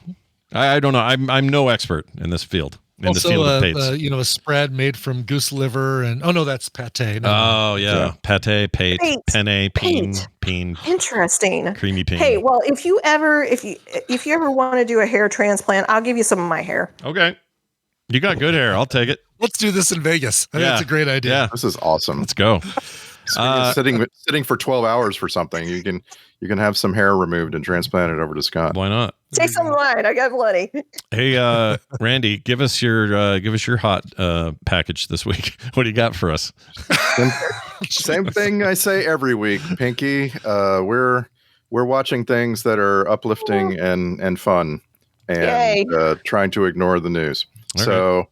I don't know. I'm no expert in this field. In the field of pates. A spread made from goose liver and that's pate. Pate, pate, penne, peen. Interesting. Creamy peen. Hey, well, if you ever want to do a hair transplant, I'll give you some of my hair. Okay. You got good hair. I'll take it. Let's do this in Vegas. I think that's a great idea. Yeah. This is awesome. Let's go. Sitting for 12 hours for something, you can have some hair removed and transplanted over to Scott. Why not? Take some of mine. I got plenty. Hey, Randy, give us your hot package this week. What do you got for us? Same thing I say every week, Pinky. We're watching things that are uplifting and fun, and trying to ignore the news. Okay. So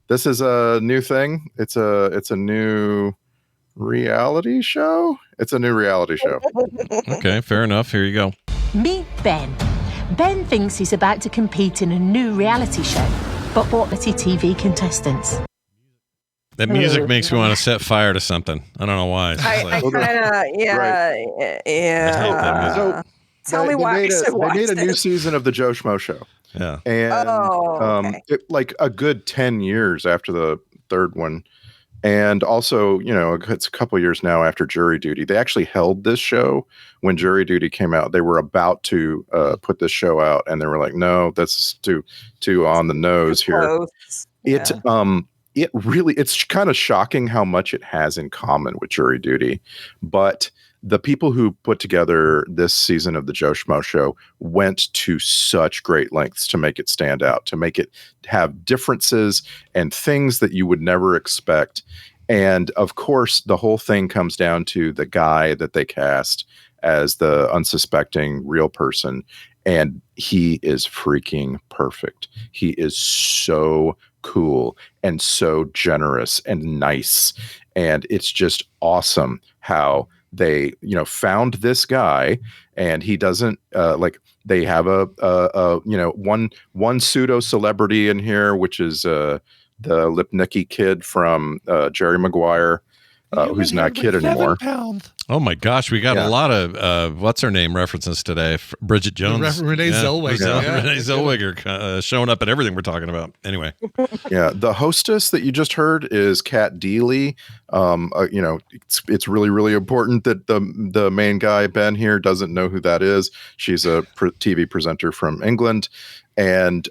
this is a new thing. It's a new reality show. It's a new reality show. Okay, fair enough. Here you go. Meet Ben. Ben thinks he's about to compete in a new reality show, but quality TV contestants. That music makes me want to set fire to something. I don't know why. I kind of, yeah. So Tell me why I should watch They made a new this. season of the Joe Schmo Show. Yeah. And like a good 10 years after the third one. And also, it's a couple years now after Jury Duty. They actually held this show when Jury Duty came out. They were about to put this show out, and they were like, "No, that's too on the nose here." It's kind of shocking how much it has in common with Jury Duty, but the people who put together this season of the Joe Schmo Show went to such great lengths to make it stand out, to make it have differences and things that you would never expect. And of course, the whole thing comes down to the guy that they cast as the unsuspecting real person. And he is freaking perfect. He is so cool and so generous and nice. And it's just awesome how they, found this guy, and he doesn't they have one pseudo celebrity in here, which is the Lipnicki kid from Jerry Maguire, who's not a kid anymore. Oh my gosh, we got a lot of what's her name references today. Bridget Jones, Renee Zellweger, Renee Zellweger showing up at everything we're talking about. Anyway, the hostess that you just heard is Kat Deely. It's really, really important that the main guy Ben here doesn't know who that is. She's a TV presenter from England. And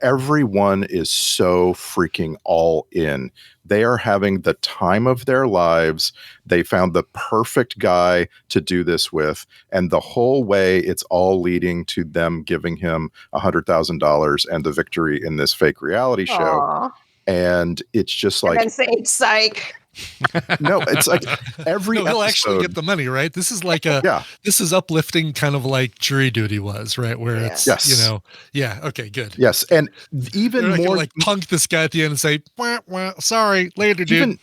everyone is so freaking all in. They are having the time of their lives. They found the perfect guy to do this with. And the whole way, it's all leading to them giving him $100,000 and the victory in this fake reality show. Aww. And it's just like... And then say, psych. No, it's like every he'll episode, actually get the money, right? This is like this is uplifting, kind of like Jury Duty was, right? Where it's okay, good. Yes, and even more like punk this guy at the end and say, wah, wah, sorry, later, dude.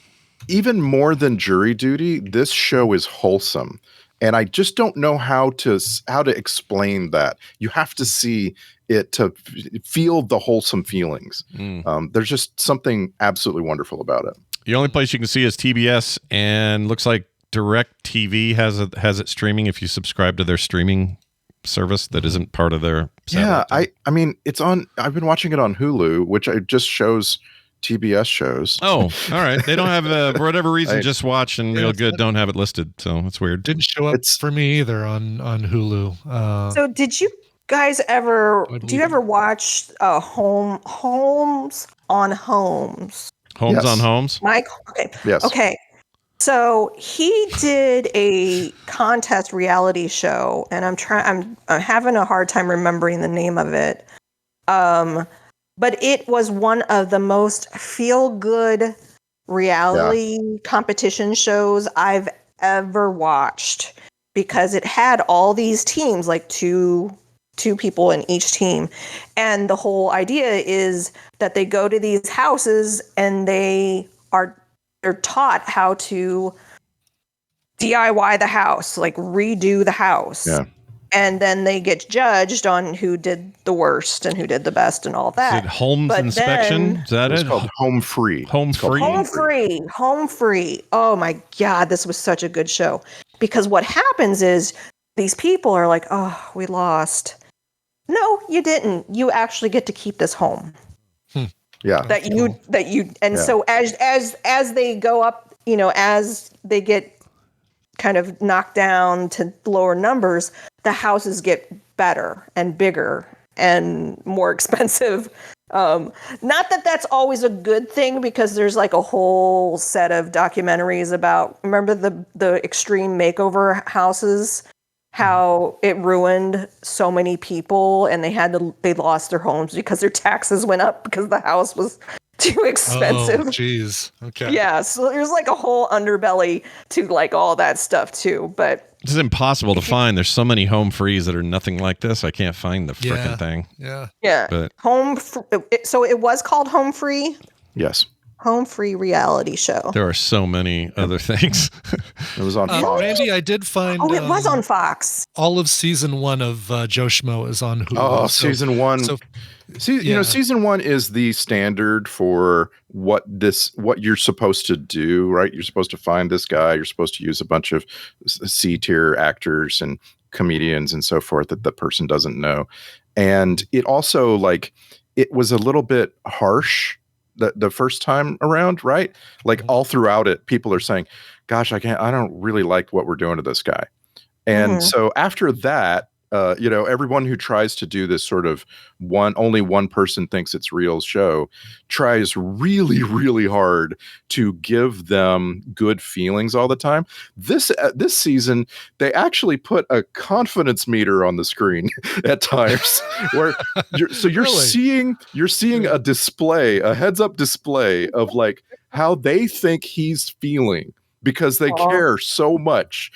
Even more than Jury Duty, this show is wholesome, and I just don't know how to explain that. You have to see it to feel the wholesome feelings. There's just something absolutely wonderful about it. The only place you can see is TBS, and looks like DirecTV has it streaming if you subscribe to their streaming service that isn't part of their I mean, it's on. I've been watching it on Hulu, which just shows TBS shows. Oh, all right. They don't have for whatever reason. Just Watch and Real Good don't have it listed, so it's weird. Didn't show up for me either on Hulu. So did you guys ever? Do you ever watch Homes on Homes? Homes on Homes? Mike? Okay. Yes. Okay. So he did a contest reality show, and I'm having a hard time remembering the name of it. But it was one of the most feel-good reality competition shows I've ever watched, because it had all these teams, like two people in each team. And the whole idea is that they go to these houses and they're taught how to DIY the house, like redo the house. Yeah. And then they get judged on who did the worst and who did the best and all that. Is it Homes Inspection? Is that it's it? called Home Free. Home Free. Oh my God, this was such a good show. Because what happens is these people are like, oh, we lost. No, you didn't. You actually get to keep this home. Yeah. So as they go up, as they get kind of knocked down to lower numbers, the houses get better and bigger and more expensive. Not that that's always a good thing, because there's like a whole set of documentaries about, remember the extreme makeover houses, how it ruined so many people, and they lost their homes because their taxes went up because the house was too expensive. Oh, jeez. Okay. Yeah, so there's like a whole underbelly to like all that stuff too, but this is impossible to find. There's so many Home Frees that are nothing like this. I can't find the frickin' thing. Yeah. But so it was called Home Free? Yes. Home Free reality show. There are so many other things. It was on Fox. Randy, I did find. Oh, it was on Fox. All of season 1 of Joe Schmo is on Hulu. Oh, season 1. Season 1 is the standard for what you're supposed to do, right? You're supposed to find this guy. You're supposed to use a bunch of C-tier actors and comedians and so forth that the person doesn't know. And it also, it was a little bit harsh the first time around, right? Like all throughout it, people are saying, gosh, I don't really like what we're doing to this guy. And so after that, everyone who tries to do this sort of only one person thinks it's real show tries really, really hard to give them good feelings all the time. This season, they actually put a confidence meter on the screen at times where you're seeing a display, a heads up display of like how they think he's feeling, because they care so much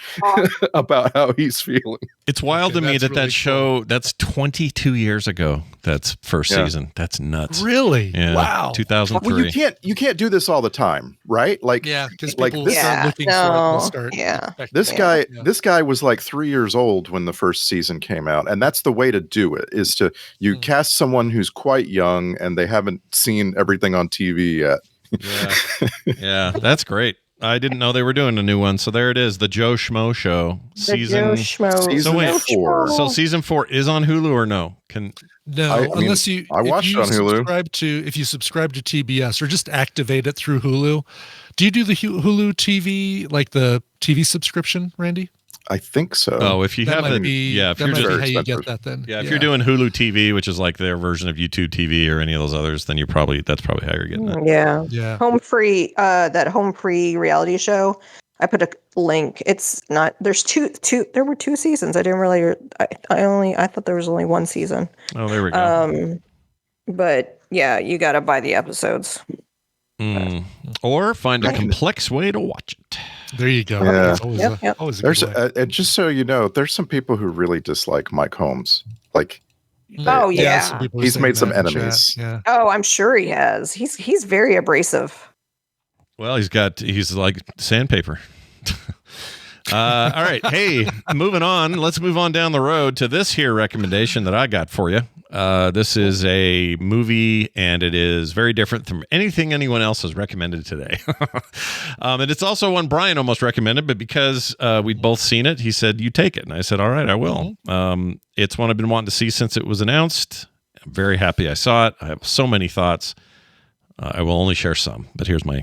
about how he's feeling. It's wild to me that really show, that's 22 years ago. That's first season. That's nuts. Really? Yeah. Wow. 2003. Well, you can't do this all the time, right? Like, because like people this, start looking for it. This guy was like 3 years old when the first season came out, and that's the way to do it, is to cast someone who's quite young and they haven't seen everything on TV yet. Yeah, that's great. I didn't know they were doing a new one, so there it is, the Joe Schmo Show, season 4. So season 4 is on Hulu or no? Unless you watched it on Hulu. If you subscribe to TBS or just activate it through Hulu. Do you do the Hulu TV, like the TV subscription, Randy? I think so. Oh, if you have it, if you're doing how you get that, then if you're doing Hulu TV, which is like their version of YouTube TV or any of those others, then that's probably how you're getting it. Yeah. Home free, that home free reality show. I put a link. It's not. There's there were 2 seasons. I didn't really. I thought there was only 1 season. Oh, there we go. But yeah, you got to buy the episodes. Or find a complex way to watch it. There you go. Yeah. Always a good way. And just so you know, there's some people who really dislike Mike Holmes. Like, he's made some enemies. Yeah. Oh, I'm sure he has. He's very abrasive. Well, he's like sandpaper. All right. Hey, moving on. Let's move on down the road to this here recommendation that I got for you. This is a movie, and it is very different from anything anyone else has recommended today. And it's also one Brian almost recommended, but because we'd both seen it, he said, "You take it." And I said, "All right, I will." It's one I've been wanting to see since it was announced. I'm very happy I saw it. I have so many thoughts. I will only share some, but here's my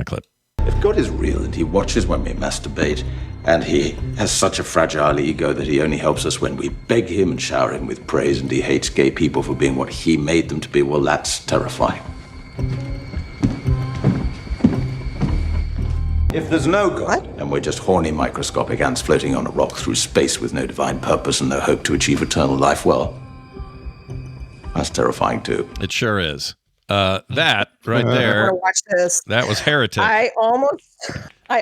clip. If God is real and he watches when we masturbate, and he has such a fragile ego that he only helps us when we beg him and shower him with praise, and he hates gay people for being what he made them to be, well, that's terrifying. If there's no God, and we're just horny microscopic ants floating on a rock through space with no divine purpose and no hope to achieve eternal life, well, that's terrifying too. It sure is. That right there. I want to watch this. That was Heretic. I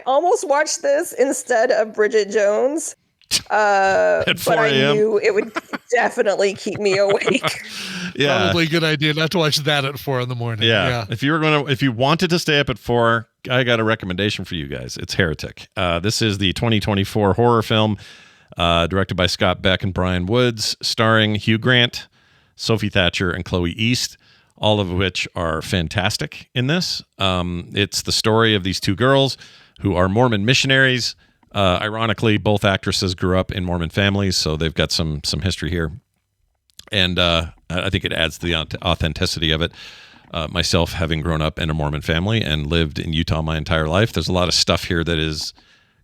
almost watched this instead of Bridget Jones. At 4 but I knew it would definitely keep me awake. Yeah. Probably a good idea not to watch that at 4 in the morning. Yeah. If you wanted to stay up at 4, I got a recommendation for you guys. It's Heretic. This is the 2024 horror film directed by Scott Beck and Brian Woods, starring Hugh Grant, Sophie Thatcher, and Chloe East, all of which are fantastic in this. It's the story of these 2 girls who are Mormon missionaries. Ironically, both actresses grew up in Mormon families, so they've got some history here. And I think it adds to the authenticity of it. Myself, having grown up in a Mormon family and lived in Utah my entire life, there's a lot of stuff here that is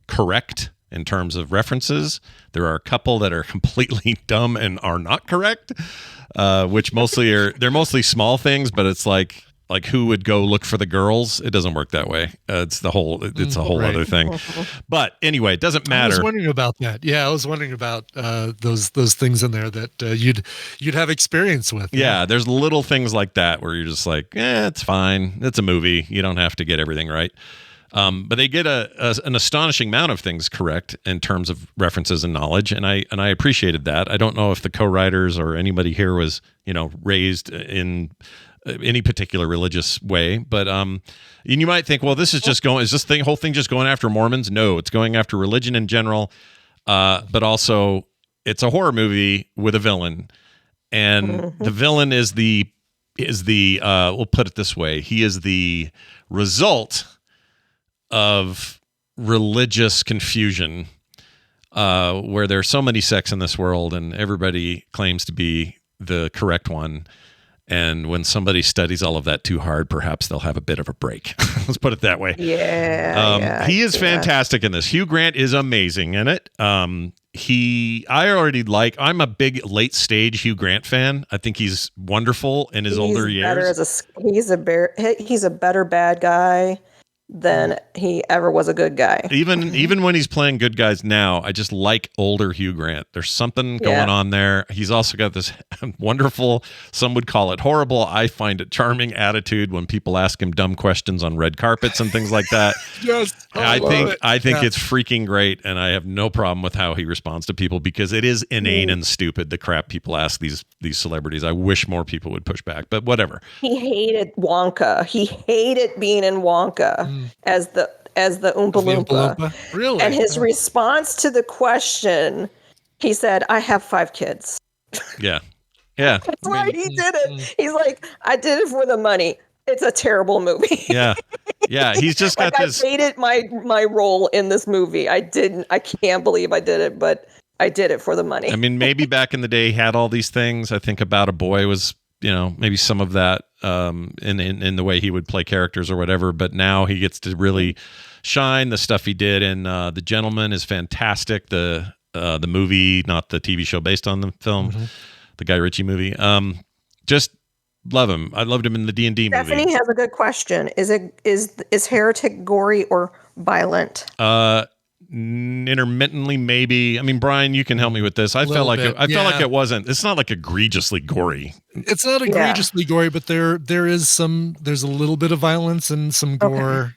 correct in terms of references. There are a couple that are completely dumb and are not correct, which they're mostly small things, but it's like who would go look for the girls? It doesn't work that way. It's a whole other thing. But anyway, it doesn't matter. I was wondering about that. Yeah, I was wondering about those things in there that you'd have experience with. Yeah, there's little things like that where you're just like, it's fine. It's a movie. You don't have to get everything right. But they get an astonishing amount of things correct in terms of references and knowledge, and I appreciated that. I don't know if the co-writers or anybody here was raised in any particular religious way, but and you might think, well, is this whole thing just going after Mormons? No, it's going after religion in general, but also it's a horror movie with a villain, and the villain is the we'll put it this way, he is the result of religious confusion, where there's so many sects in this world and everybody claims to be the correct one. And when somebody studies all of that too hard, perhaps they'll have a bit of a break. Let's put it that way. Yeah. He is fantastic in this. Hugh Grant is amazing in it. I'm a big late stage Hugh Grant fan. I think he's wonderful in his older years. He's a better bad guy than he ever was a good guy. Even when he's playing good guys now, I just like older Hugh Grant. There's something going on there. He's also got this wonderful, some would call it horrible, I find it charming attitude when people ask him dumb questions on red carpets and things like that. Yes, I think it's freaking great, and I have no problem with how he responds to people because it is inane and stupid, the crap people ask these celebrities. I wish more people would push back, but whatever. He hated Wonka. He hated being in Wonka as the Oompa Loompa. Really? And his response to the question, he said, "I have 5 kids." Yeah. That's why he did it. He's like, "I did it for the money." It's a terrible movie. Yeah. He's just got this. I hated my role in this movie. I can't believe I did it, but I did it for the money. I mean, maybe back in the day he had all these things. I think About a Boy was, maybe some of that in the way he would play characters or whatever. But now he gets to really shine. The stuff he did in The Gentleman is fantastic. The movie, not the TV show based on the film, the Guy Ritchie movie. Just love him. I loved him in the D&D movie. Stephanie has a good question. Is Heretic gory or violent? Intermittently, maybe. I mean, Brian, you can help me with this. I felt like it wasn't. It's not like egregiously gory. It's not egregiously gory, but there's a little bit of violence and some gore,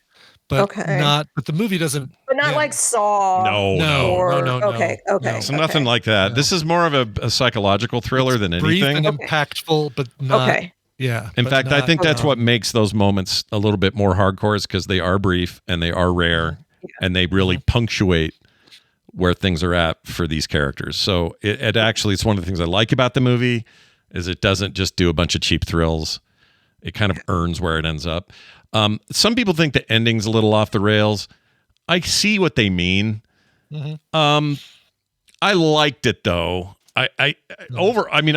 but not. But the movie doesn't. But not like Saw. No. Okay. No, so nothing like that. No. This is more of a psychological thriller than anything. Brief and impactful, but not. Okay. Yeah. In fact, I think that's what makes those moments a little bit more hardcore, is because they are brief and they are rare. And they really punctuate where things are at for these characters. So it actually, it's one of the things I like about the movie is it doesn't just do a bunch of cheap thrills. It kind of earns where it ends up. Some people think the ending's a little off the rails. I see what they mean. I liked it though. I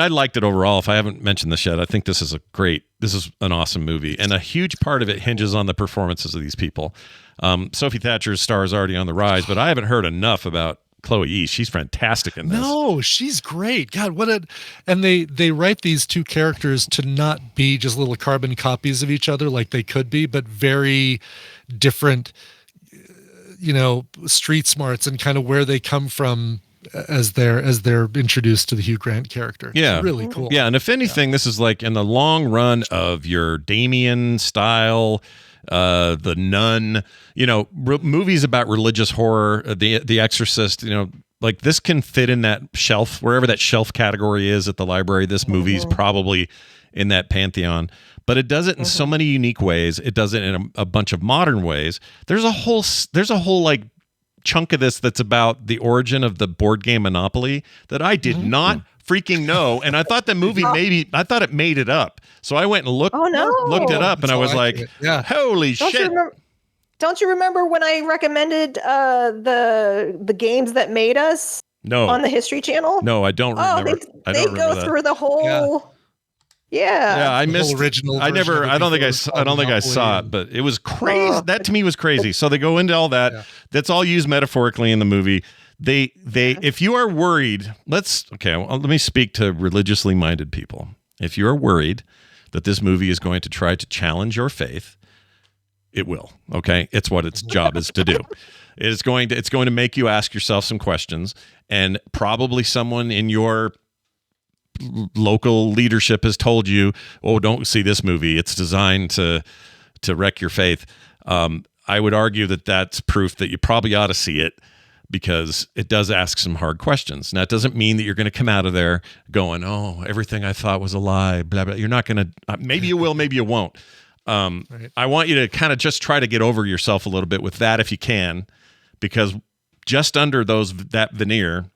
liked it overall. If I haven't mentioned this yet, I think this is an awesome movie. And a huge part of it hinges on the performances of these people. Sophie Thatcher's star is already on the rise, but I haven't heard enough about Chloe East. She's fantastic in this. No, she's great. God, and they write these two characters to not be just little carbon copies of each other like they could be, but very different, street smarts and kind of where they come from as they're introduced to the Hugh Grant character. Yeah. It's really cool. Yeah, and if anything, this is like in the long run of your Damien style, The Nun, movies about religious horror, the Exorcist, like this can fit in that shelf, wherever that shelf category is at the library. This movie's probably in that pantheon, but it does it in so many unique ways. It does it in a bunch of modern ways. There's a whole like chunk of this that's about the origin of the board game Monopoly that I did not freaking know, and I thought the movie I thought it made it up. So I went and looked it up, and I was like, "Holy shit!" Don't you remember when I recommended the games that made us? No, on the History Channel. No, I don't remember. They go through the whole. Yeah, I missed original. I don't think I saw it, but it was crazy. That to me was crazy. So they go into all that. Yeah. That's all used metaphorically in the movie. They if you are worried, let me speak to religiously minded people. If you are worried that this movie is going to try to challenge your faith, it will. Okay, it's what its job is to do. It's going to make you ask yourself some questions, and probably someone in your local leadership has told you, "Oh, don't see this movie. It's designed to wreck your faith." I would argue that that's proof that you probably ought to see it, because it does ask some hard questions. Now, it doesn't mean that you're going to come out of there going, "Oh, everything I thought was a lie." Blah blah. You're not going to. Maybe you will. Maybe you won't. Right. I want you to kind of just try to get over yourself a little bit with that if you can, because just under that veneer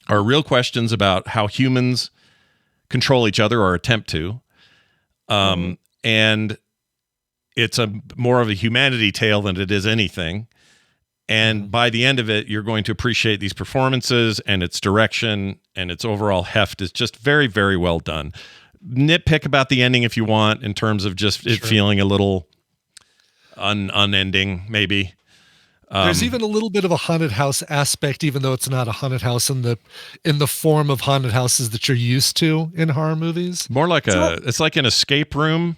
are real questions about how humans control each other or attempt to. And it's more of a humanity tale than it is anything. And by the end of it, you're going to appreciate these performances and its direction and its overall heft is just very, very well done. Nitpick about the ending if you want, in terms of just it feeling a little unending, maybe. There's even a little bit of a haunted house aspect, even though it's not a haunted house in the form of haunted houses that you're used to in horror movies. More like it's like an escape room.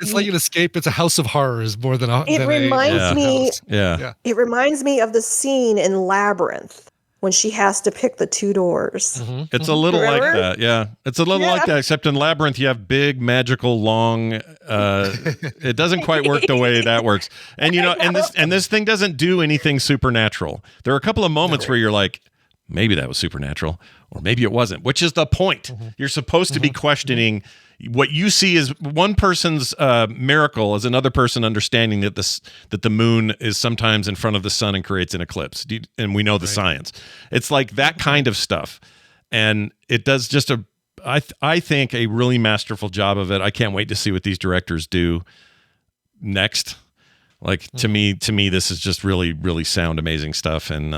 It's like an escape. It's a house of horrors more than a. It reminds me. Yeah. It reminds me of the scene in Labyrinth when she has to pick the two doors. It's a little like that. Yeah. It's a little like that, except in Labyrinth, you have big, magical, long, it doesn't quite work the way that works. And, and this thing doesn't do anything supernatural. There are a couple of moments where you're like, maybe that was supernatural, or maybe it wasn't, which is the point. You're supposed to be questioning what you see is one person's miracle is another person understanding that the moon is sometimes in front of the sun and creates an eclipse. And we know the science. It's like that kind of stuff. And it does just I think a really masterful job of it. I can't wait to see what these directors do next. Like to me, this is just really, really sound, amazing stuff. And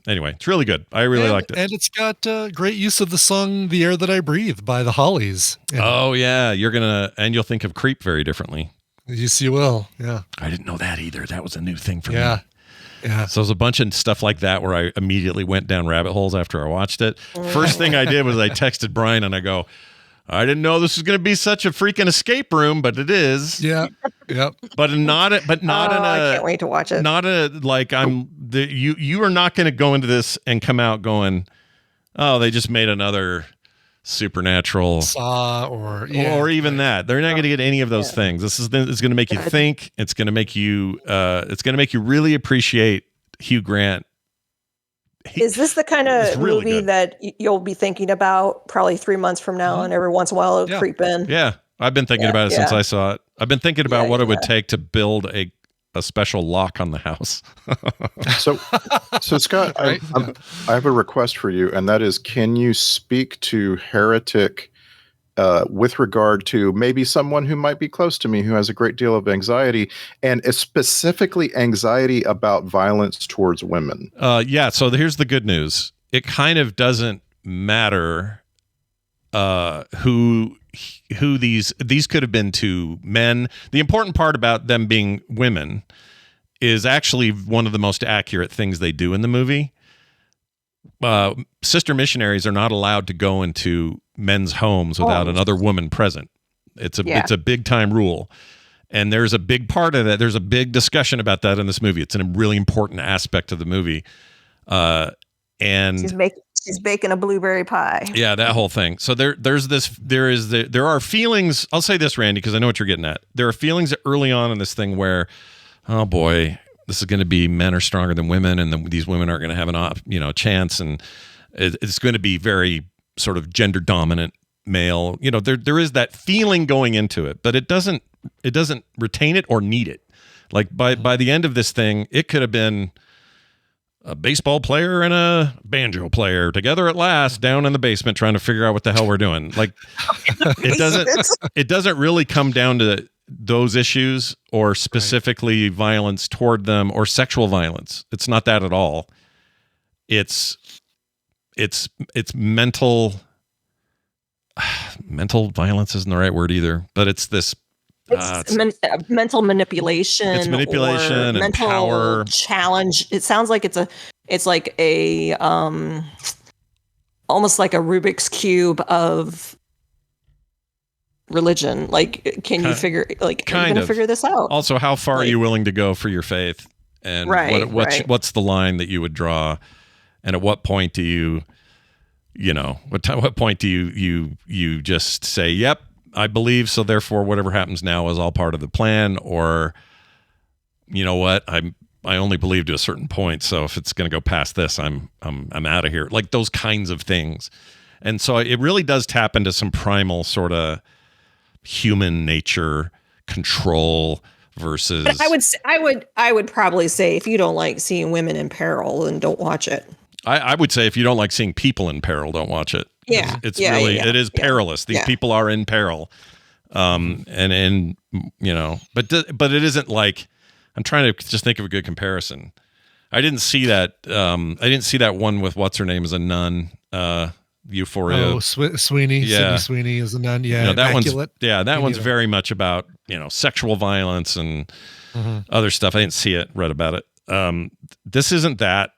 anyway, it's really good. I really liked it. And it's got great use of the song "The Air That I Breathe" by the Hollies. Oh yeah, you'll think of Creep very differently. Yes, you will. Yeah, I didn't know that either. That was a new thing for me. Yeah. So there's a bunch of stuff like that where I immediately went down rabbit holes after I watched it. First thing I did was I texted Brian and I go, I didn't know this was going to be such a freaking escape room, but it is. Yeah. But not in a. I can't wait to watch it. Not a like you are not going to go into this and come out going, oh, they just made another supernatural Saw or even that. They're not going to get any of those things. It's going to make you think. It's going to make you. It's going to make you really appreciate Hugh Grant. Is this the kind of movie that you'll be thinking about probably 3 months from now, and every once in a while it'll creep in? Yeah, I've been thinking about it since I saw it. I've been thinking about what it would take to build a special lock on the house. So Scott, I have a request for you, and that is, can you speak to Heretic with regard to maybe someone who might be close to me who has a great deal of anxiety, and specifically anxiety about violence towards women? So here's the good news. It kind of doesn't matter who these could have been to men. The important part about them being women is actually one of the most accurate things they do in the movie. Sister missionaries are not allowed to go into men's homes without another woman present. It's a big time rule. And there's a big part of that. There's a big discussion about that in this movie. It's a really important aspect of the movie. And she's baking a blueberry pie. Yeah, that whole thing. So there are feelings. I'll say this, Randy, because I know what you're getting at. There are feelings early on in this thing where, oh boy, this is going to be men are stronger than women, and these women aren't going to have a chance, and it's going to be very sort of gender dominant male. There is that feeling going into it, but it doesn't retain it or need it. Like by the end of this thing, it could have been a baseball player and a banjo player together at last down in the basement trying to figure out what the hell we're doing. Like it doesn't really come down to those issues or specifically violence toward them or sexual violence. It's not that at all. It's mental violence isn't the right word either, but it's this mental manipulation. It's manipulation and mental power challenge. It sounds like it's like a almost like a Rubik's cube of religion. Like, can you figure figure this out? Also, how far are you willing to go for your faith? And what's the line that you would draw? And at what point do you what point do you just say, yep, I believe, so therefore whatever happens now is all part of the plan, or you know what, I only believe to a certain point, so if it's going to go past this, I'm out of here. Like those kinds of things. And so it really does tap into some primal sort of human nature, control versus. But I would probably say, if you don't like seeing women in peril, then don't watch it. I would say if you don't like seeing people in peril, don't watch it. Yeah, it is perilous. These people are in peril, but it isn't like, I'm trying to just think of a good comparison. I didn't see that. I didn't see that one with what's her name as a nun. Euphoria. Oh, Sweeney. Yeah. Sydney Sweeney is a nun. Yeah, that one's very much about sexual violence and other stuff. I didn't see it, read about it. This isn't that.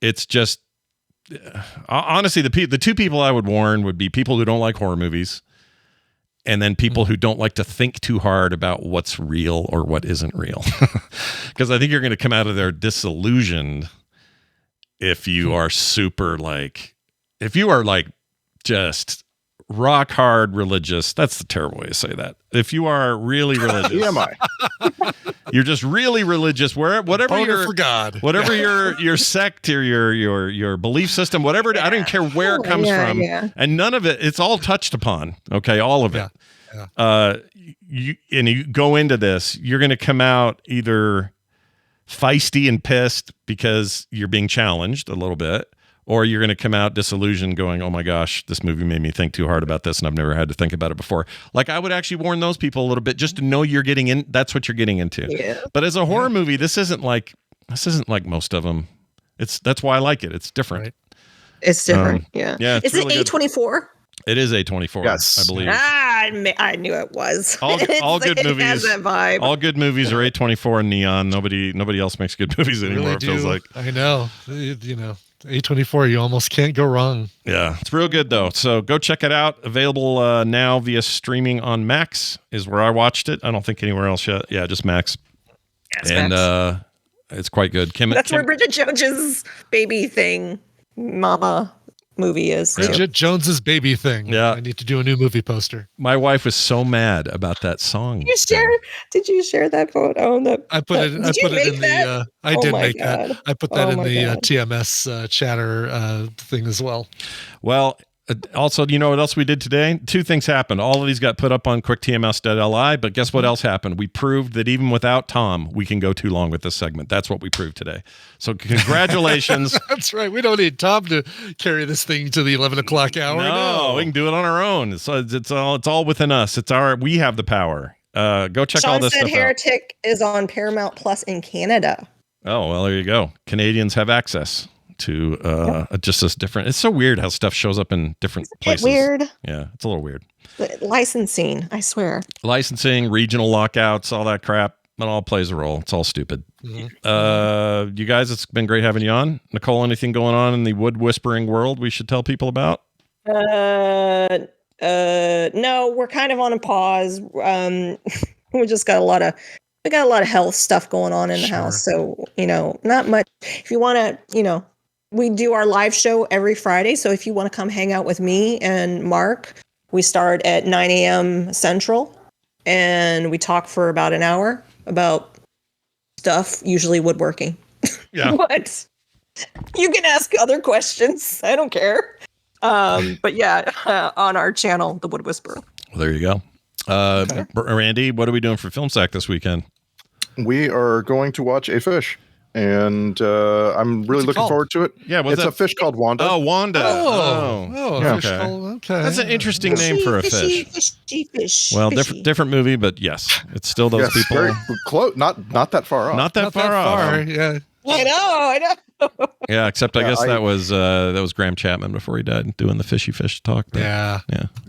It's just honestly the two people I would warn would be people who don't like horror movies, and then people who don't like to think too hard about what's real or what isn't real. Because I think you're going to come out of there disillusioned if you are super if you are just rock hard religious. That's the terrible way to say that. If you are really religious, you're just really religious. Whatever your sect or your belief system, whatever. I don't care where it comes from, and none of it. It's all touched upon. Okay, all of it. You go into this, you're going to come out either feisty and pissed because you're being challenged a little bit, or you're going to come out disillusioned going, oh my gosh, this movie made me think too hard about this and I've never had to think about it before. I would actually warn those people a little bit just to know you're getting in. That's what you're getting into. Yeah. But as a horror movie, this isn't like most of them. That's why I like it. It's different. Right. It's different. Yeah. It's Is it really A24? It is A24. Yes. I believe. I knew it was. All good movies. It has that vibe. All good movies are A24 and Neon. Nobody else makes good movies anymore. Really it feels like. I know. A24, you almost can't go wrong. Yeah, it's real good though. So go check it out. Available now via streaming on Max is where I watched it. I don't think anywhere else yet. Yeah, just Max. Yes, and Max. It's quite good. That's where Bridget Jones's baby thing, mama movie is. Bridget Jones's baby thing. Yeah, I need to do a new movie poster. My wife was so mad about that song. Did you share that photo? I put it in the. I did make that. I put that in the TMS chatter thing as well. Well, also, you know what else we did today? Two things happened. All of these got put up on quicktms.li, but guess what else happened? We proved that even without Tom, we can go too long with this segment. That's what we proved today. So congratulations. That's right. We don't need Tom to carry this thing to the 11 o'clock hour. No, we can do it on our own. It's all within us. We have the power. Go check all this stuff out. Heretic is on Paramount Plus in Canada. Oh, well, there you go. Canadians have access to just this different. It's so weird how stuff shows up in different places. Weird. Yeah, it's a little weird. Licensing, I swear. Licensing, regional lockouts, all that crap. It all plays a role. It's all stupid. Mm-hmm. You guys, it's been great having you on. Nicole, anything going on in the wood whispering world we should tell people about? No, we're kind of on a pause. We just got a lot of health stuff going on in the house. So, not much. If you want to, we do our live show every Friday. So if you want to come hang out with me and Mark, we start at 9 a.m. Central and we talk for about an hour about stuff, usually woodworking. Yeah. But you can ask other questions. I don't care. But yeah, on our channel, The Wood Whisperer. Well, there you go. Randy, what are we doing for Film Sack this weekend? We are going to watch a fish, and I'm really looking forward to it. Yeah, it's a fish called Wanda. Oh, Wanda. Yeah. Okay. That's an interesting name for a fish. Fish. Well, different movie, but yes, it's still those people. Very close. Not that far off. Not that far off. Yeah. I know. Yeah, except I guess that was Graham Chapman before he died doing the fishy fish talk. Yeah.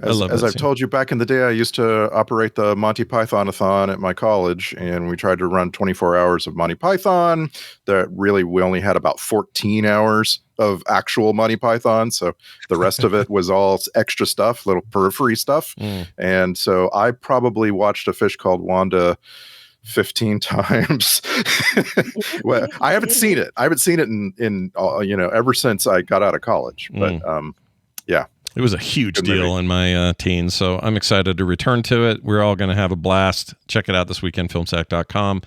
I love as I've told you back in the day, I used to operate the Monty Python-a-thon at my college, and we tried to run 24 hours of Monty Python. We only had about 14 hours of actual Monty Python, so the rest of it was all extra stuff, little periphery stuff. And so I probably watched A Fish Called Wanda 15 times. Well, I haven't seen it. I haven't seen it in ever since I got out of college. But yeah, it was a huge deal in my teens. So I'm excited to return to it. We're all going to have a blast. Check it out this weekend, filmsack.com.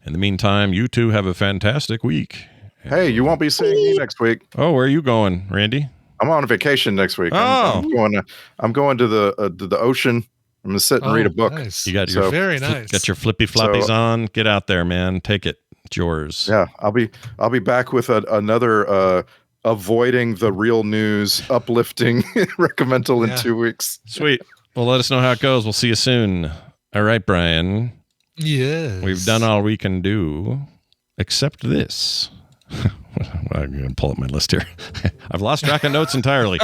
In the meantime, you two have a fantastic week. Hey, you won't be seeing me next week. Oh, where are you going, Randy? I'm on vacation next week. I'm going to the ocean. I'm going to sit and read a book. Nice. You got your very nice. Got your flippy floppies on. Get out there, man. Take it. It's yours. Yeah, I'll be back with another avoiding the real news, uplifting recommendal in 2 weeks. Sweet. Well, let us know how it goes. We'll see you soon. All right, Brian. Yes. We've done all we can do, except this. I'm going to pull up my list here. I've lost track of notes entirely.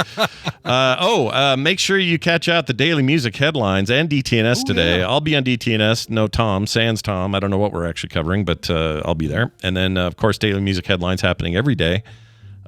Make sure you catch out the daily music headlines and DTNS today. I'll be on DTNS. No Tom, sans Tom. I don't know what we're actually covering, but I'll be there. And then, of course, daily music headlines happening every day.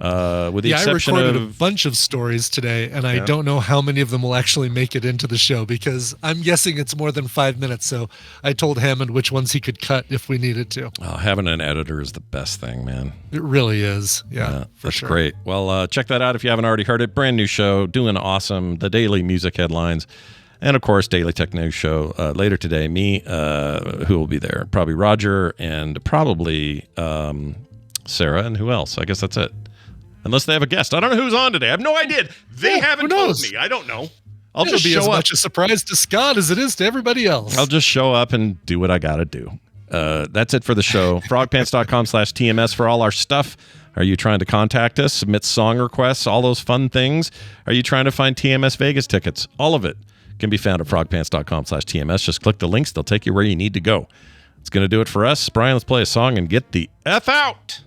With the exception I recorded of a bunch of stories today, and I don't know how many of them will actually make it into the show because I'm guessing it's more than 5 minutes. So I told Hammond which ones he could cut if we needed to. Oh, having an editor is the best thing, man. It really is. Yeah, for that's sure. Great. Well, check that out if you haven't already heard it. Brand new show, doing awesome. The daily music headlines. And, of course, Daily Tech News Show later today. Me, who will be there? Probably Roger and probably Sarah. And who else? I guess that's it. Unless they have a guest. I don't know who's on today. I have no idea. They haven't told me. I don't know. I'll just be show as up. much a surprise to Scott as it is to everybody else. I'll just show up and do what I got to do. That's it for the show. Frogpants.com/TMS for all our stuff. Are you trying to contact us, submit song requests, all those fun things? Are you trying to find TMS Vegas tickets? All of it can be found at frogpants.com/TMS. Just click the links. They'll take you where you need to go. It's going to do it for us. Brian, let's play a song and get the F out.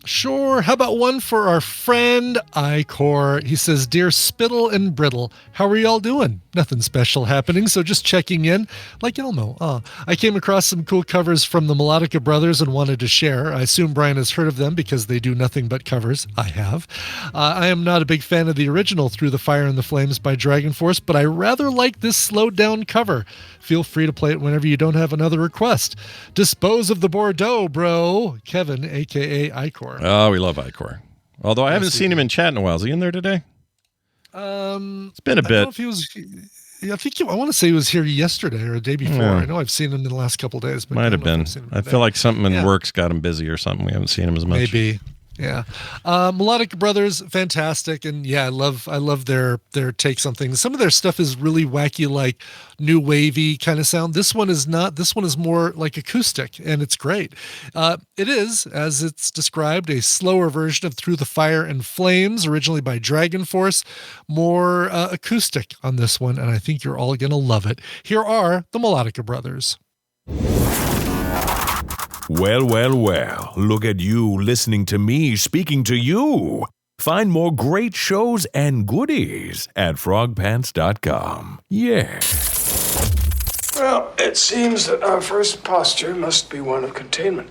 Sure. How about one for our friend Icor? He says, "Dear Spittle and Brittle, how are y'all doing? Nothing special happening, so just checking in. Like Elmo. I came across some cool covers from the Melodica Brothers and wanted to share. I assume Brian has heard of them because they do nothing but covers. I have. I am not a big fan of the original Through the Fire and the Flames by Dragon Force, but I rather like this slowed down cover. Feel free to play it whenever you don't have another request. Dispose of the Bordeaux, bro. Kevin, a.k.a. Icor." Oh, we love Icor. Although I haven't seen him in chat in a while. Is he in there today? It's been a bit. I don't know if he was. I want to say he was here yesterday or the day before. Yeah. I know I've seen him in the last couple of days. But Might have been. I feel like something in Yeah. work's got him busy or something. We haven't seen him as much. Maybe. Yeah. Melodic Brothers, fantastic. And yeah, I love their takes on things. Some of their stuff is really wacky, like new wavy kind of sound. This one is not. This one is more like acoustic, and it's great. It is, as it's described, a slower version of Through the Fire and Flames, originally by Dragon Force. More acoustic on this one, and I think you're all going to love it. Here are the Melodica Brothers. Well, well, well, look at you listening to me speaking to you. Find more great shows and goodies at frogpants.com. Yeah. Well, it seems that our first posture must be one of containment.